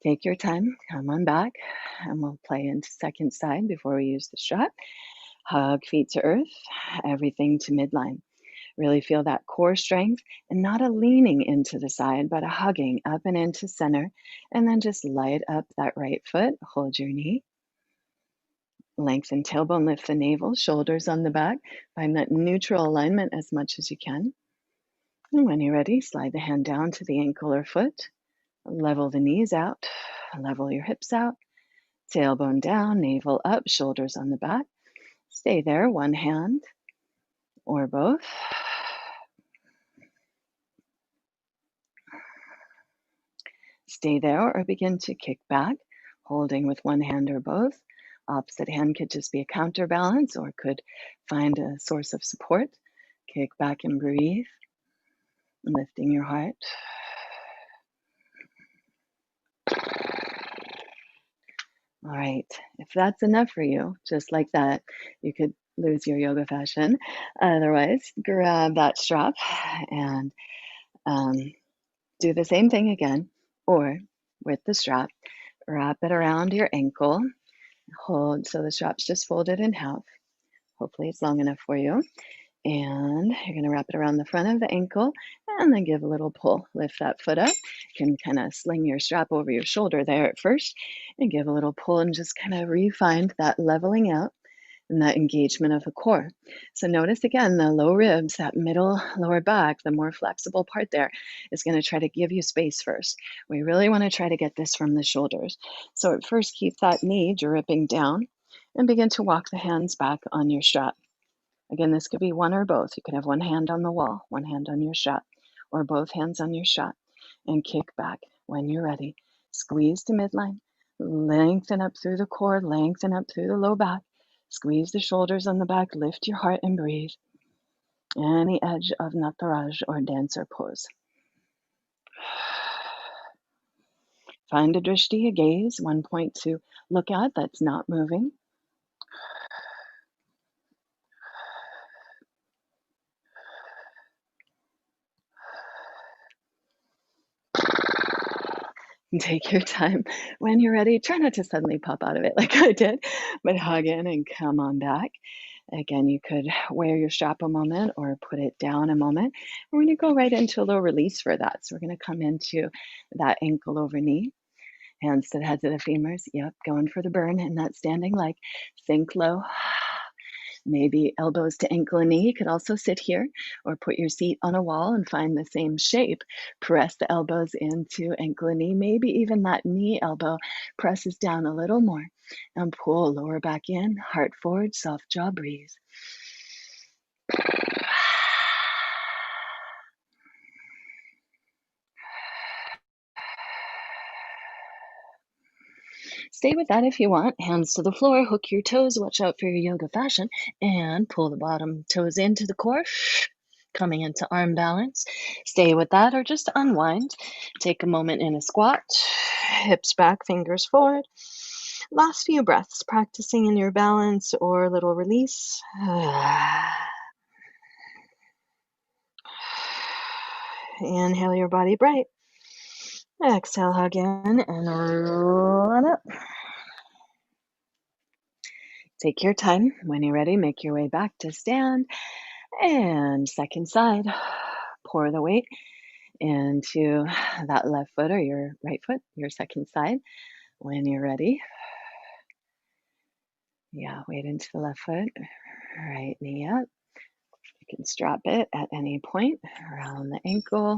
Take your time. Come on back. And we'll play into second side before we use the strap. Hug feet to earth, everything to midline. Really feel that core strength and not a leaning into the side, but a hugging up and into center. And then just light up that right foot. Hold your knee. Lengthen tailbone, lift the navel, shoulders on the back. Find that neutral alignment as much as you can. And when you're ready, slide the hand down to the ankle or foot. Level the knees out. Level your hips out. Tailbone down, navel up, shoulders on the back. Stay there, one hand or both. Stay there or begin to kick back, holding with one hand or both. Opposite hand could just be a counterbalance or could find a source of support. Kick back and breathe, lifting your heart. All right, if that's enough for you, just like that, you could lose your yoga fashion. Otherwise, grab that strap and do the same thing again, or with the strap, wrap it around your ankle. Hold, so the strap's just folded in half. Hopefully it's long enough for you. And you're going to wrap it around the front of the ankle and then give a little pull. Lift that foot up. You can kind of sling your strap over your shoulder there at first and give a little pull and just kind of refine that leveling out and that engagement of the core. So notice again, the low ribs, that middle lower back, the more flexible part there is going to try to give you space first. We really want to try to get this from the shoulders. So at first, keep that knee dripping down and begin to walk the hands back on your strap. Again, this could be one or both. You could have one hand on the wall, one hand on your strap, or both hands on your strap, and kick back when you're ready. Squeeze to midline, lengthen up through the core, lengthen up through the low back, squeeze the shoulders on the back, lift your heart and breathe. Any edge of Nataraj or dancer pose. Find a drishti, a gaze, one point to look at that's not moving. Take your time. When you're ready, try not to suddenly pop out of it like I did, but hug in and come on back. Again, you could wear your strap a moment or put it down a moment. We're going to go right into a little release for that. So we're going to come into that ankle over knee. Hands to the heads of the femurs. Yep, going for the burn in that standing leg. Sink low. Maybe elbows to ankle and knee. You could also sit here or put your seat on a wall and find the same shape. Press the elbows into ankle and knee. Maybe even that knee elbow presses down a little more and pull lower back in. Heart forward, soft jaw, breathe. Stay with that if you want. Hands to the floor, hook your toes, watch out for your yoga fashion, and pull the bottom toes into the core, coming into arm balance. Stay with that or just unwind. Take a moment in a squat, hips back, fingers forward. Last few breaths, practicing in your balance or little release. Inhale your body bright. Exhale, hug in and roll it up. Take your time. When you're ready, make your way back to stand. And second side, pour the weight into that left foot or your right foot, your second side. When you're ready, weight into the left foot, right knee up. You can strap it at any point around the ankle.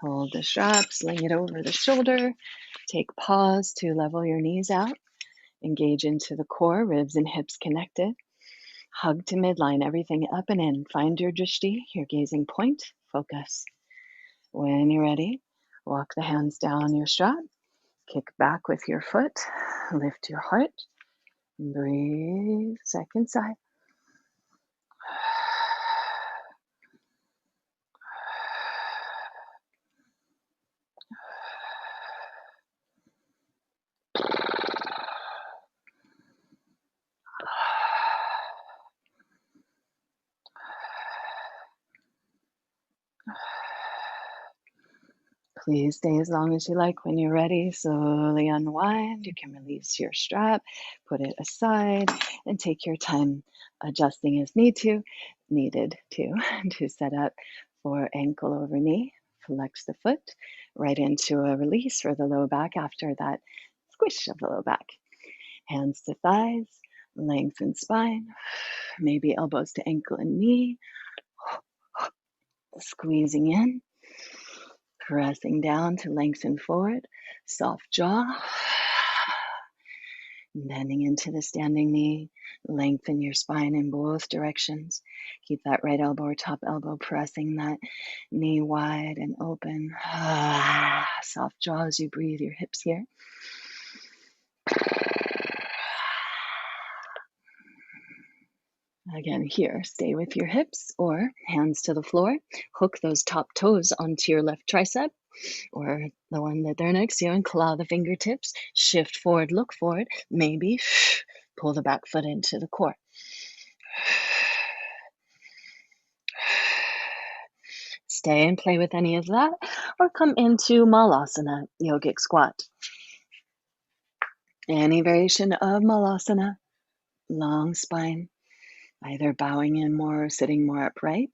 Hold the strap, sling it over the shoulder. Take pause to level your knees out. Engage into the core, ribs and hips connected. Hug to midline, everything up and in. Find your drishti, your gazing point. Focus. When you're ready, walk the hands down your strap. Kick back with your foot. Lift your heart. Breathe. Second side. Please stay as long as you like. When you're ready, slowly unwind. You can release your strap, put it aside, and take your time adjusting as needed to set up for ankle over knee. Flex the foot right into a release for the low back after that squish of the low back. Hands to thighs, lengthen spine, maybe elbows to ankle and knee. Squeezing in. Pressing down to lengthen forward, soft jaw, bending into the standing knee, lengthen your spine in both directions. Keep that right elbow or top elbow pressing that knee wide and open. Soft jaw as you breathe your hips here. Again, here, stay with your hips or hands to the floor. Hook those top toes onto your left tricep or the one that they're next to you and claw the fingertips. Shift forward, look forward. Maybe pull the back foot into the core. Stay and play with any of that or come into Malasana, yogic squat. Any variation of Malasana, long spine, either bowing in more or sitting more upright.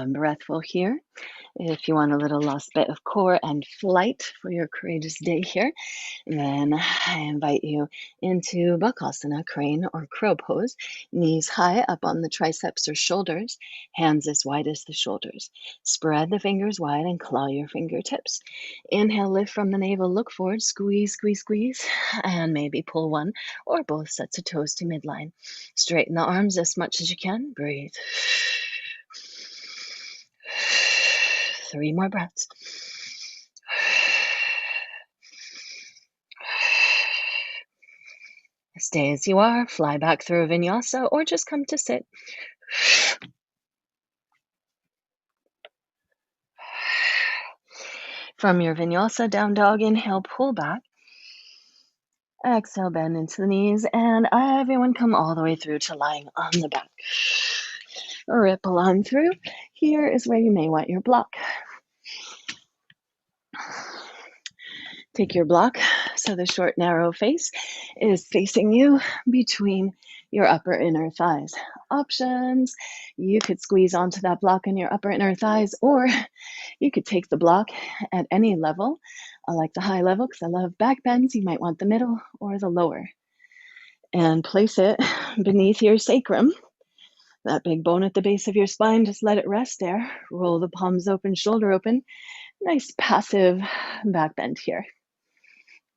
Breathful here. If you want a little last bit of core and flight for your courageous day here, then I invite you into Bakasana, crane or crow pose. Knees high up on the triceps or shoulders, hands as wide as the shoulders. Spread the fingers wide and claw your fingertips. Inhale, lift from the navel, look forward, squeeze, squeeze, squeeze, and maybe pull one or both sets of toes to midline. Straighten the arms as much as you can. Breathe. 3 more breaths. Stay as you are, fly back through a vinyasa, or just come to sit. From your Vinyasa Down Dog, inhale, pull back. Exhale, bend into the knees, and everyone come all the way through to lying on the back. Ripple on through. Here is where you may want your block. Take your block so the short, narrow face is facing you between your upper inner thighs. Options, you could squeeze onto that block in your upper inner thighs, or you could take the block at any level I like the high level because I love back bends. You might want the middle or the lower. And place it beneath your sacrum, that big bone at the base of your spine. Just let it rest there. Roll the palms open, shoulder open. Nice passive back bend here.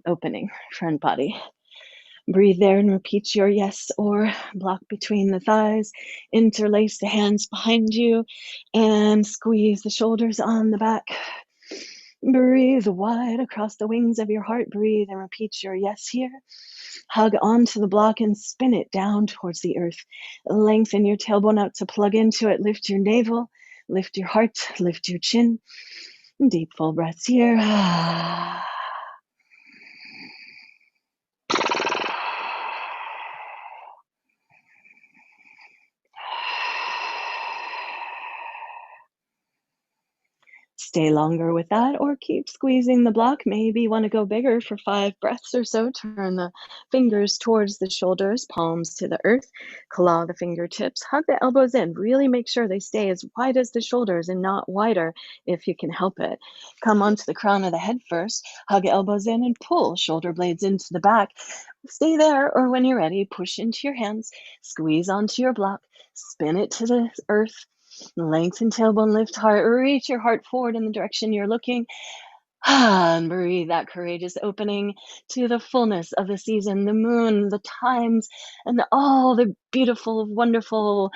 Opening front body. Breathe there and repeat your yes or block between the thighs. Interlace the hands behind you and squeeze the shoulders on the back. Breathe wide across the wings of your heart. Breathe and repeat your yes here. Hug onto the block and spin it down towards the earth. Lengthen your tailbone out to plug into it. Lift your navel, lift your heart, lift your chin. Deep full breaths here. Stay longer with that or keep squeezing the block. Maybe you want to go bigger for 5 breaths or so. Turn the fingers towards the shoulders, palms to the earth. Claw the fingertips. Hug the elbows in. Really make sure they stay as wide as the shoulders and not wider if you can help it. Come onto the crown of the head first. Hug elbows in and pull shoulder blades into the back. Stay there, or when you're ready, push into your hands. Squeeze onto your block. Spin it to the earth. Lengthen tailbone, lift heart, reach your heart forward in the direction you're looking. And breathe that courageous opening to the fullness of the season, the moon, the times, and all the beautiful, wonderful.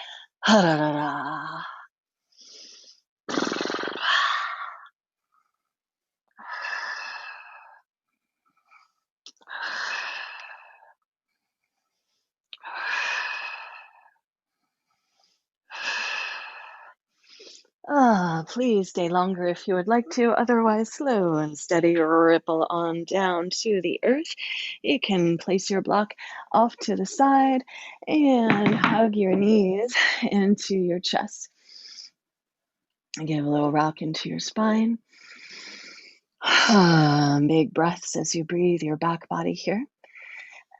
Please stay longer if you would like to. Otherwise, slow and steady ripple on down to the earth. You can place your block off to the side and hug your knees into your chest. Give a little rock into your spine. Big breaths as you breathe your back body here.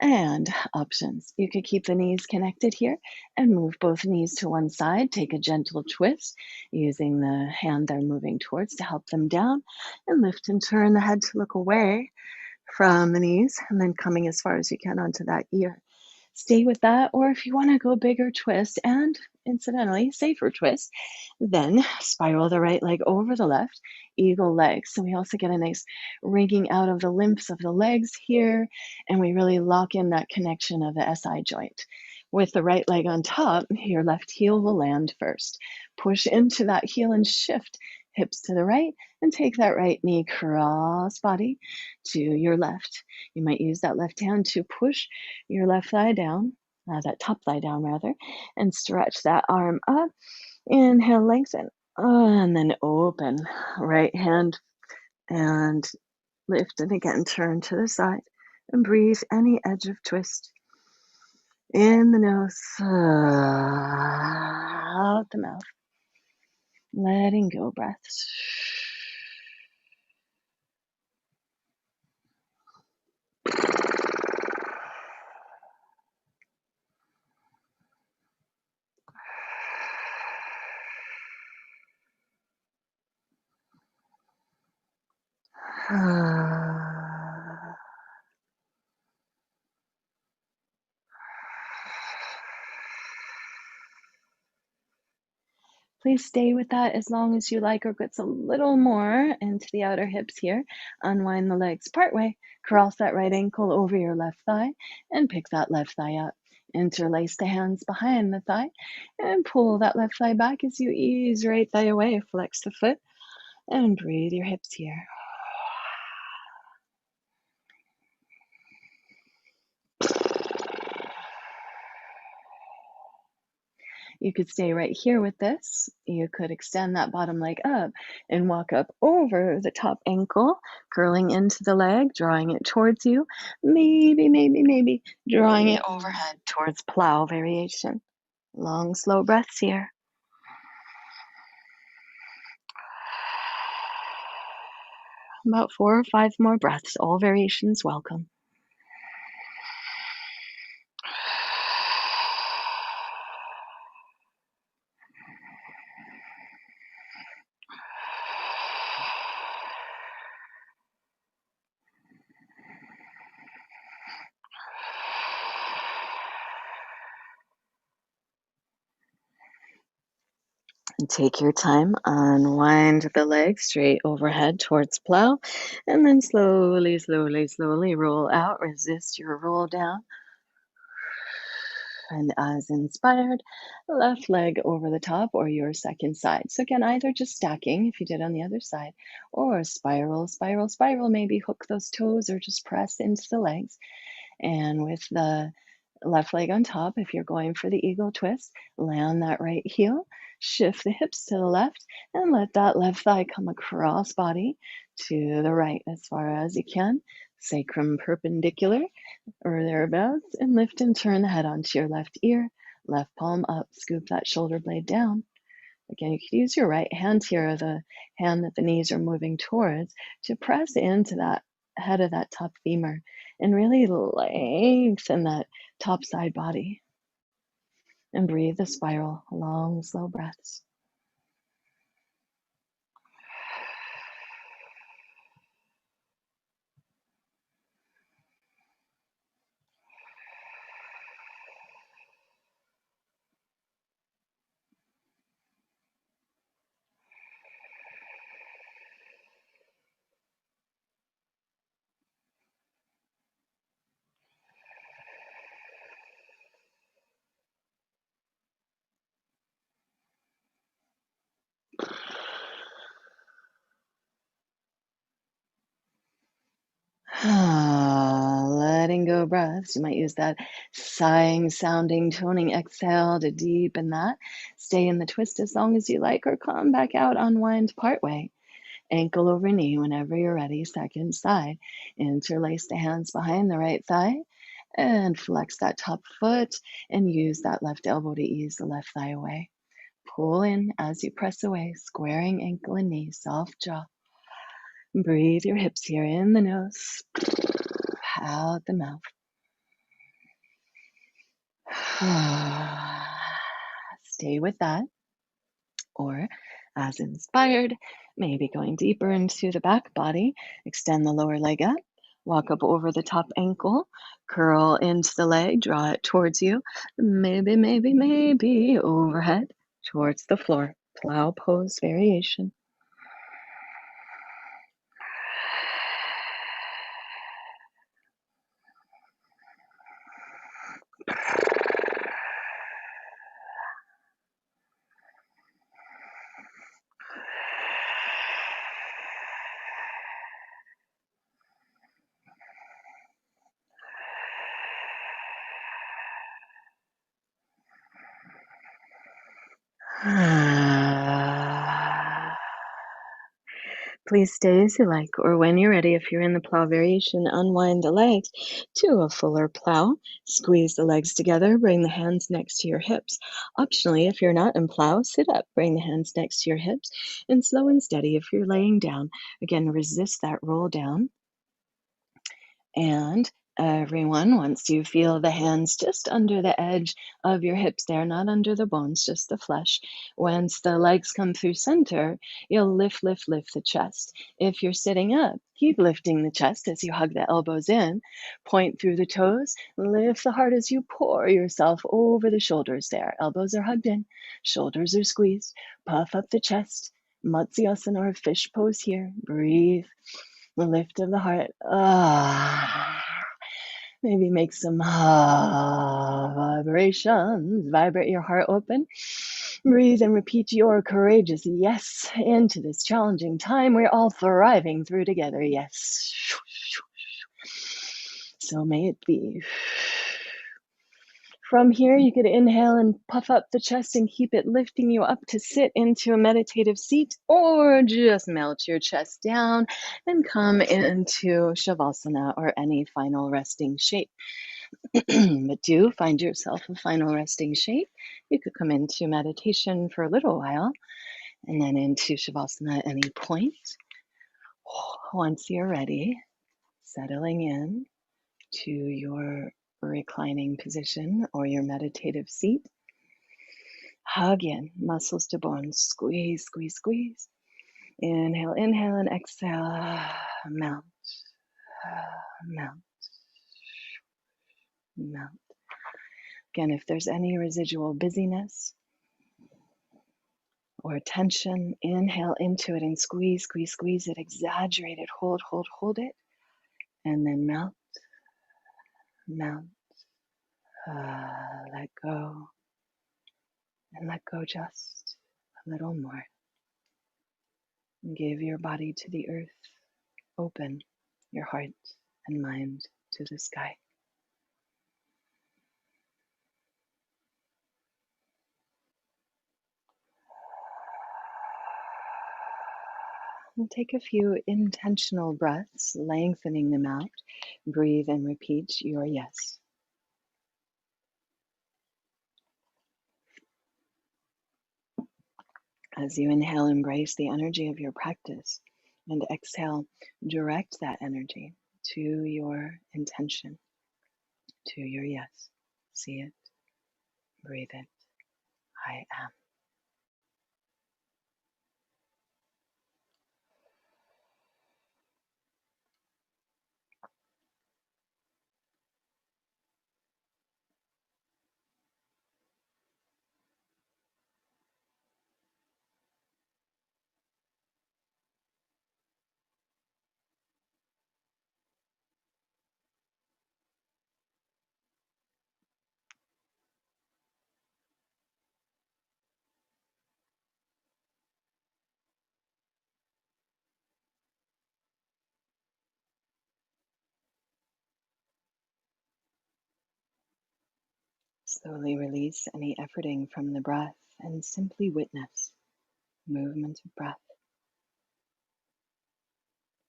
And options. You could keep the knees connected here and move both knees to one side. Take a gentle twist using the hand they're moving towards to help them down, and lift and turn the head to look away from the knees, and then coming as far as you can onto that ear. Stay with that, or if you want to go bigger twist and incidentally safer twist, then spiral the right leg over the left, eagle legs. So we also get a nice wringing out of the lymphs of the legs here, and we really lock in that connection of the SI joint. With the right leg on top, your left heel will land first. Push into that heel and shift hips to the right, and take that right knee cross body to your left. You might use that left hand to push your left thigh down, that top thigh down rather, and stretch that arm up. Inhale, lengthen, and then open. Right hand and lift, and again turn to the side and breathe any edge of twist. In the nose, out the mouth. Letting go breaths. Please stay with that as long as you like, or gets a little more into the outer hips here. Unwind the legs partway, cross that right ankle over your left thigh, and pick that left thigh up. Interlace the hands behind the thigh, and pull that left thigh back as you ease right thigh away. Flex the foot, and breathe your hips here. You could stay right here with this. You could extend that bottom leg up and walk up over the top ankle, curling into the leg, drawing it towards you. Maybe drawing it overhead towards plow variation. Long, slow breaths here. About 4 or 5 more breaths. All variations welcome. And take your time, unwind the legs straight overhead towards plow, and then slowly, slowly, slowly roll out. Resist your roll down. And as inspired, left leg over the top or your second side. So again, either just stacking if you did on the other side, or spiral, spiral, spiral. Maybe hook those toes or just press into the legs. And with the left leg on top, if you're going for the eagle twist, land that right heel, shift the hips to the left, and let that left thigh come across body to the right as far as you can. Sacrum perpendicular or thereabouts, and lift and turn the head onto your left ear, left palm up, scoop that shoulder blade down. Again, you could use your right hand here, the hand that the knees are moving towards, to press into that head of that top femur and really lengthen that top side body. And breathe the spiral, long, slow breaths. Letting go breaths. You might use that sighing, sounding, toning exhale to deepen that. Stay in the twist as long as you like, or come back out, unwind partway. Ankle over knee whenever you're ready. Second side. Interlace the hands behind the right thigh and flex that top foot and use that left elbow to ease the left thigh away. Pull in as you press away, squaring ankle and knee, soft jaw. Breathe your hips here in the nose, out the mouth. Stay with that. Or, as inspired, maybe going deeper into the back body, extend the lower leg up, walk up over the top ankle, curl into the leg, draw it towards you, maybe overhead towards the floor. Plow pose variation. Please stay as you like, or when you're ready, if you're in the plow variation, unwind the legs to a fuller plow. Squeeze the legs together, bring the hands next to your hips. Optionally, if you're not in plow, sit up, bring the hands next to your hips, and slow and steady if you're laying down. Again, resist that roll down. And everyone, once you feel the hands just under the edge of your hips there, not under the bones, just the flesh, once the legs come through center, you'll lift the chest. If you're sitting up, keep lifting the chest as you hug the elbows in, point through the toes, lift the heart as you pour yourself over the shoulders there. Elbows are hugged in, shoulders are squeezed, puff up the chest. Matsyasana or fish pose here. Breathe. The lift of the heart. Maybe make some vibrations. Vibrate your heart open. Breathe and repeat your courageous yes into this challenging time we're all thriving through together. Yes. So may it be. From here, you could inhale and puff up the chest and keep it lifting you up to sit into a meditative seat, or just melt your chest down and come into Shavasana or any final resting shape. But do find yourself a final resting shape. You could come into meditation for a little while and then into Shavasana at any point. Once you're ready, settling in to your reclining position or your meditative seat. Hug in, muscles to bones, squeeze, squeeze, squeeze. Inhale, inhale, and exhale. Melt, melt, melt. Again, if there's any residual busyness or tension. Inhale into it and squeeze, squeeze, squeeze it. Exaggerate it. Hold, hold, hold it. And then melt, melt. Let go. And let go just a little more. Give your body to the earth. Open your heart and mind to the sky. And take a few intentional breaths, lengthening them out. Breathe and repeat your yes. As you inhale, embrace the energy of your practice, and exhale, direct that energy to your intention, to your yes. See it, breathe it. I am. Slowly release any efforting from the breath and simply witness movement of breath,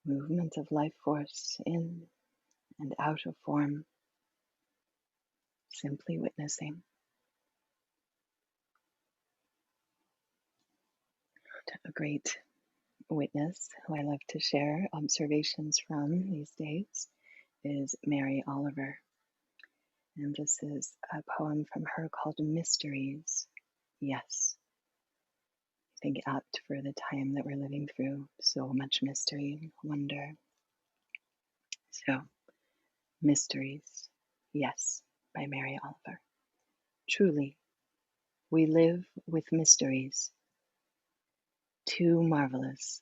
movement of life force in and out of form, simply witnessing. A great witness who I love to share observations from these days is Mary Oliver. And this is a poem from her called Mysteries. Yes, I think apt for the time that we're living through. So much mystery and wonder. So, Mysteries. Yes, by Mary Oliver. Truly, we live with mysteries, too marvelous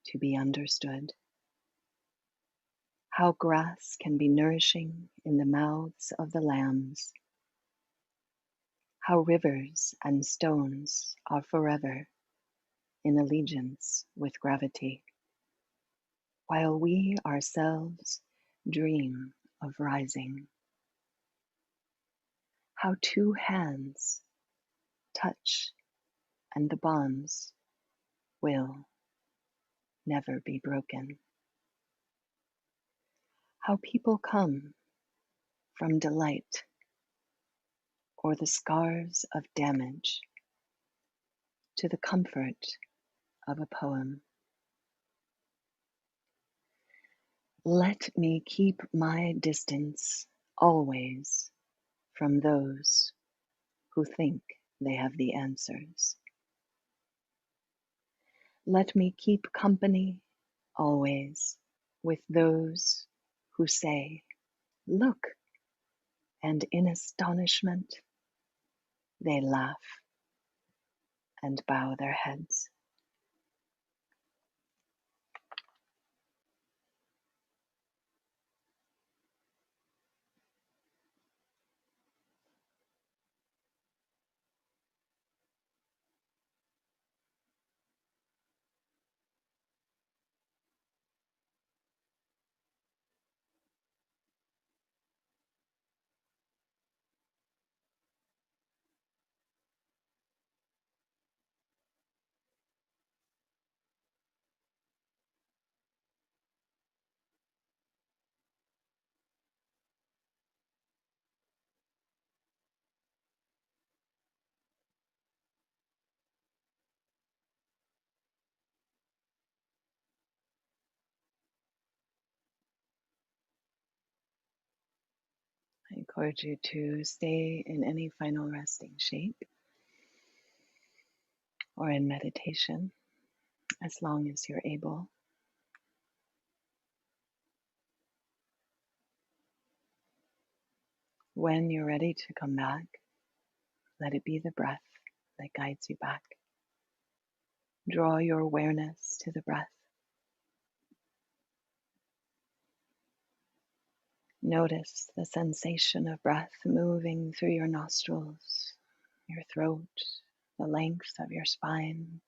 to be understood. How grass can be nourishing in the mouths of the lambs. How rivers and stones are forever in allegiance with gravity, while we ourselves dream of rising. How two hands touch and the bonds will never be broken. How people come from delight or the scars of damage to the comfort of a poem. Let me keep my distance always from those who think they have the answers. Let me keep company always with those who say, "Look," and in astonishment they laugh and bow their heads. I encourage you to stay in any final resting shape or in meditation as long as you're able. When you're ready to come back, let it be the breath that guides you back. Draw your awareness to the breath. Notice the sensation of breath moving through your nostrils, your throat, the length of your spine.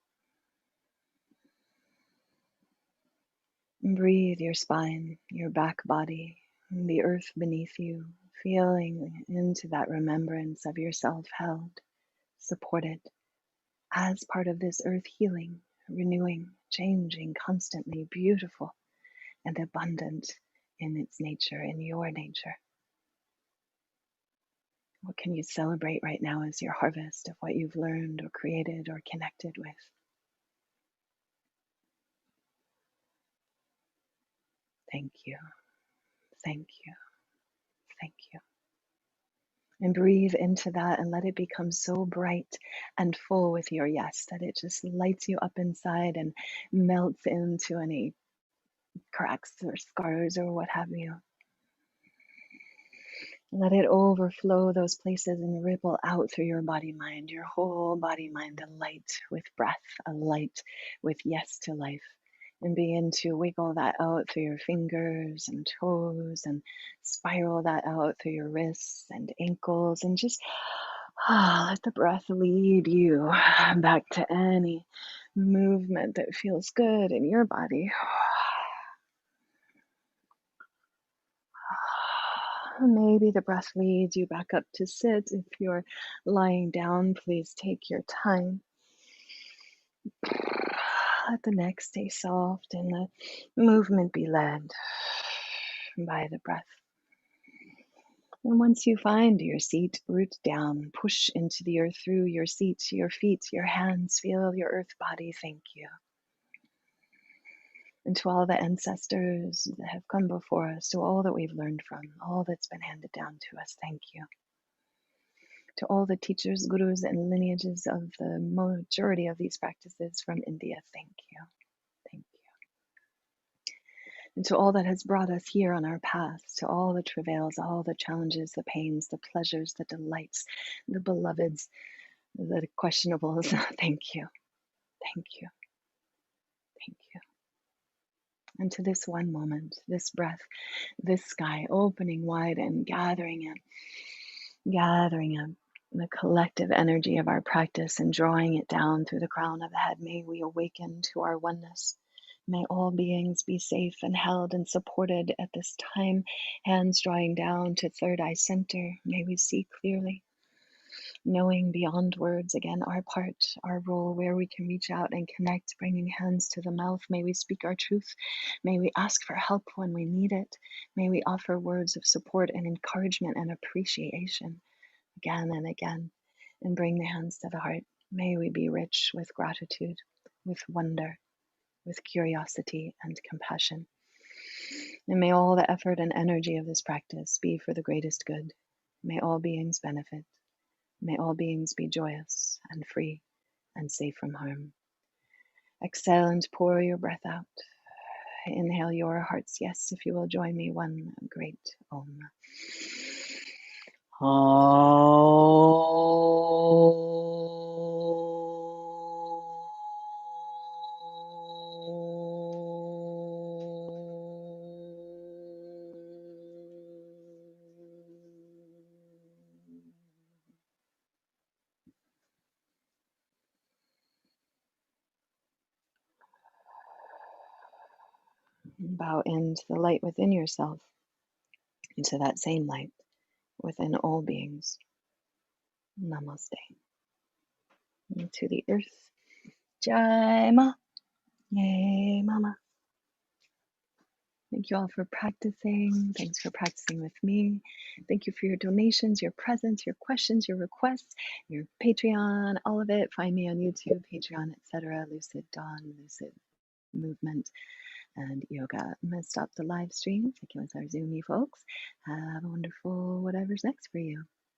Breathe your spine, your back body, the earth beneath you, feeling into that remembrance of yourself held, supported as part of this earth healing, renewing, changing, constantly beautiful and abundant in its nature, in your nature. What can you celebrate right now as your harvest of what you've learned or created or connected with? Thank you, thank you, thank you. And breathe into that and let it become so bright and full with your yes that it just lights you up inside and melts into any cracks or scars or what have you. Let it overflow those places and ripple out through your body mind, your whole body mind, alight with breath, alight with yes to life. And begin to wiggle that out through your fingers and toes and spiral that out through your wrists and ankles and just let the breath lead you back to any movement that feels good in your body. Maybe the breath leads you back up to sit. If you're lying down, please take your time. Let the neck stay soft and the movement be led by the breath. And once you find your seat, root down, push into the earth through your seat, your feet, your hands, feel your earth body. Thank you. And to all the ancestors that have come before us, to all that we've learned from, all that's been handed down to us, thank you. To all the teachers, gurus, and lineages of the majority of these practices from India, thank you. Thank you. And to all that has brought us here on our path, to all the travails, all the challenges, the pains, the pleasures, the delights, the beloveds, the questionables, thank you. Thank you. Thank you. And to this one moment, this breath, this sky opening wide and gathering in the collective energy of our practice and drawing it down through the crown of the head. May we awaken to our oneness. May all beings be safe and held and supported at this time. Hands drawing down to third eye center. May we see clearly, knowing beyond words, again, our part, our role, where we can reach out and connect, bringing hands to the mouth. May we speak our truth. May we ask for help when we need it. May we offer words of support and encouragement and appreciation again and again, and bring the hands to the heart. May we be rich with gratitude, with wonder, with curiosity and compassion. And may all the effort and energy of this practice be for the greatest good. May all beings benefit. May all beings be joyous and free and safe from harm. Exhale and pour your breath out. Inhale your heart's yes, if you will join me. One great Om. Bow into the light within yourself, into that same light within all beings. Namaste. And to the earth. Jai Ma. Yay, Mama. Thank you all for practicing. Thanks for practicing with me. Thank you for your donations, your presence, your questions, your requests, your Patreon, all of it. Find me on YouTube, Patreon, etc. Lucid Dawn, Lucid Movement, and Yoga. I'm going to stop the live stream. Thank you, our Zoomy folks. Have a wonderful whatever's next for you.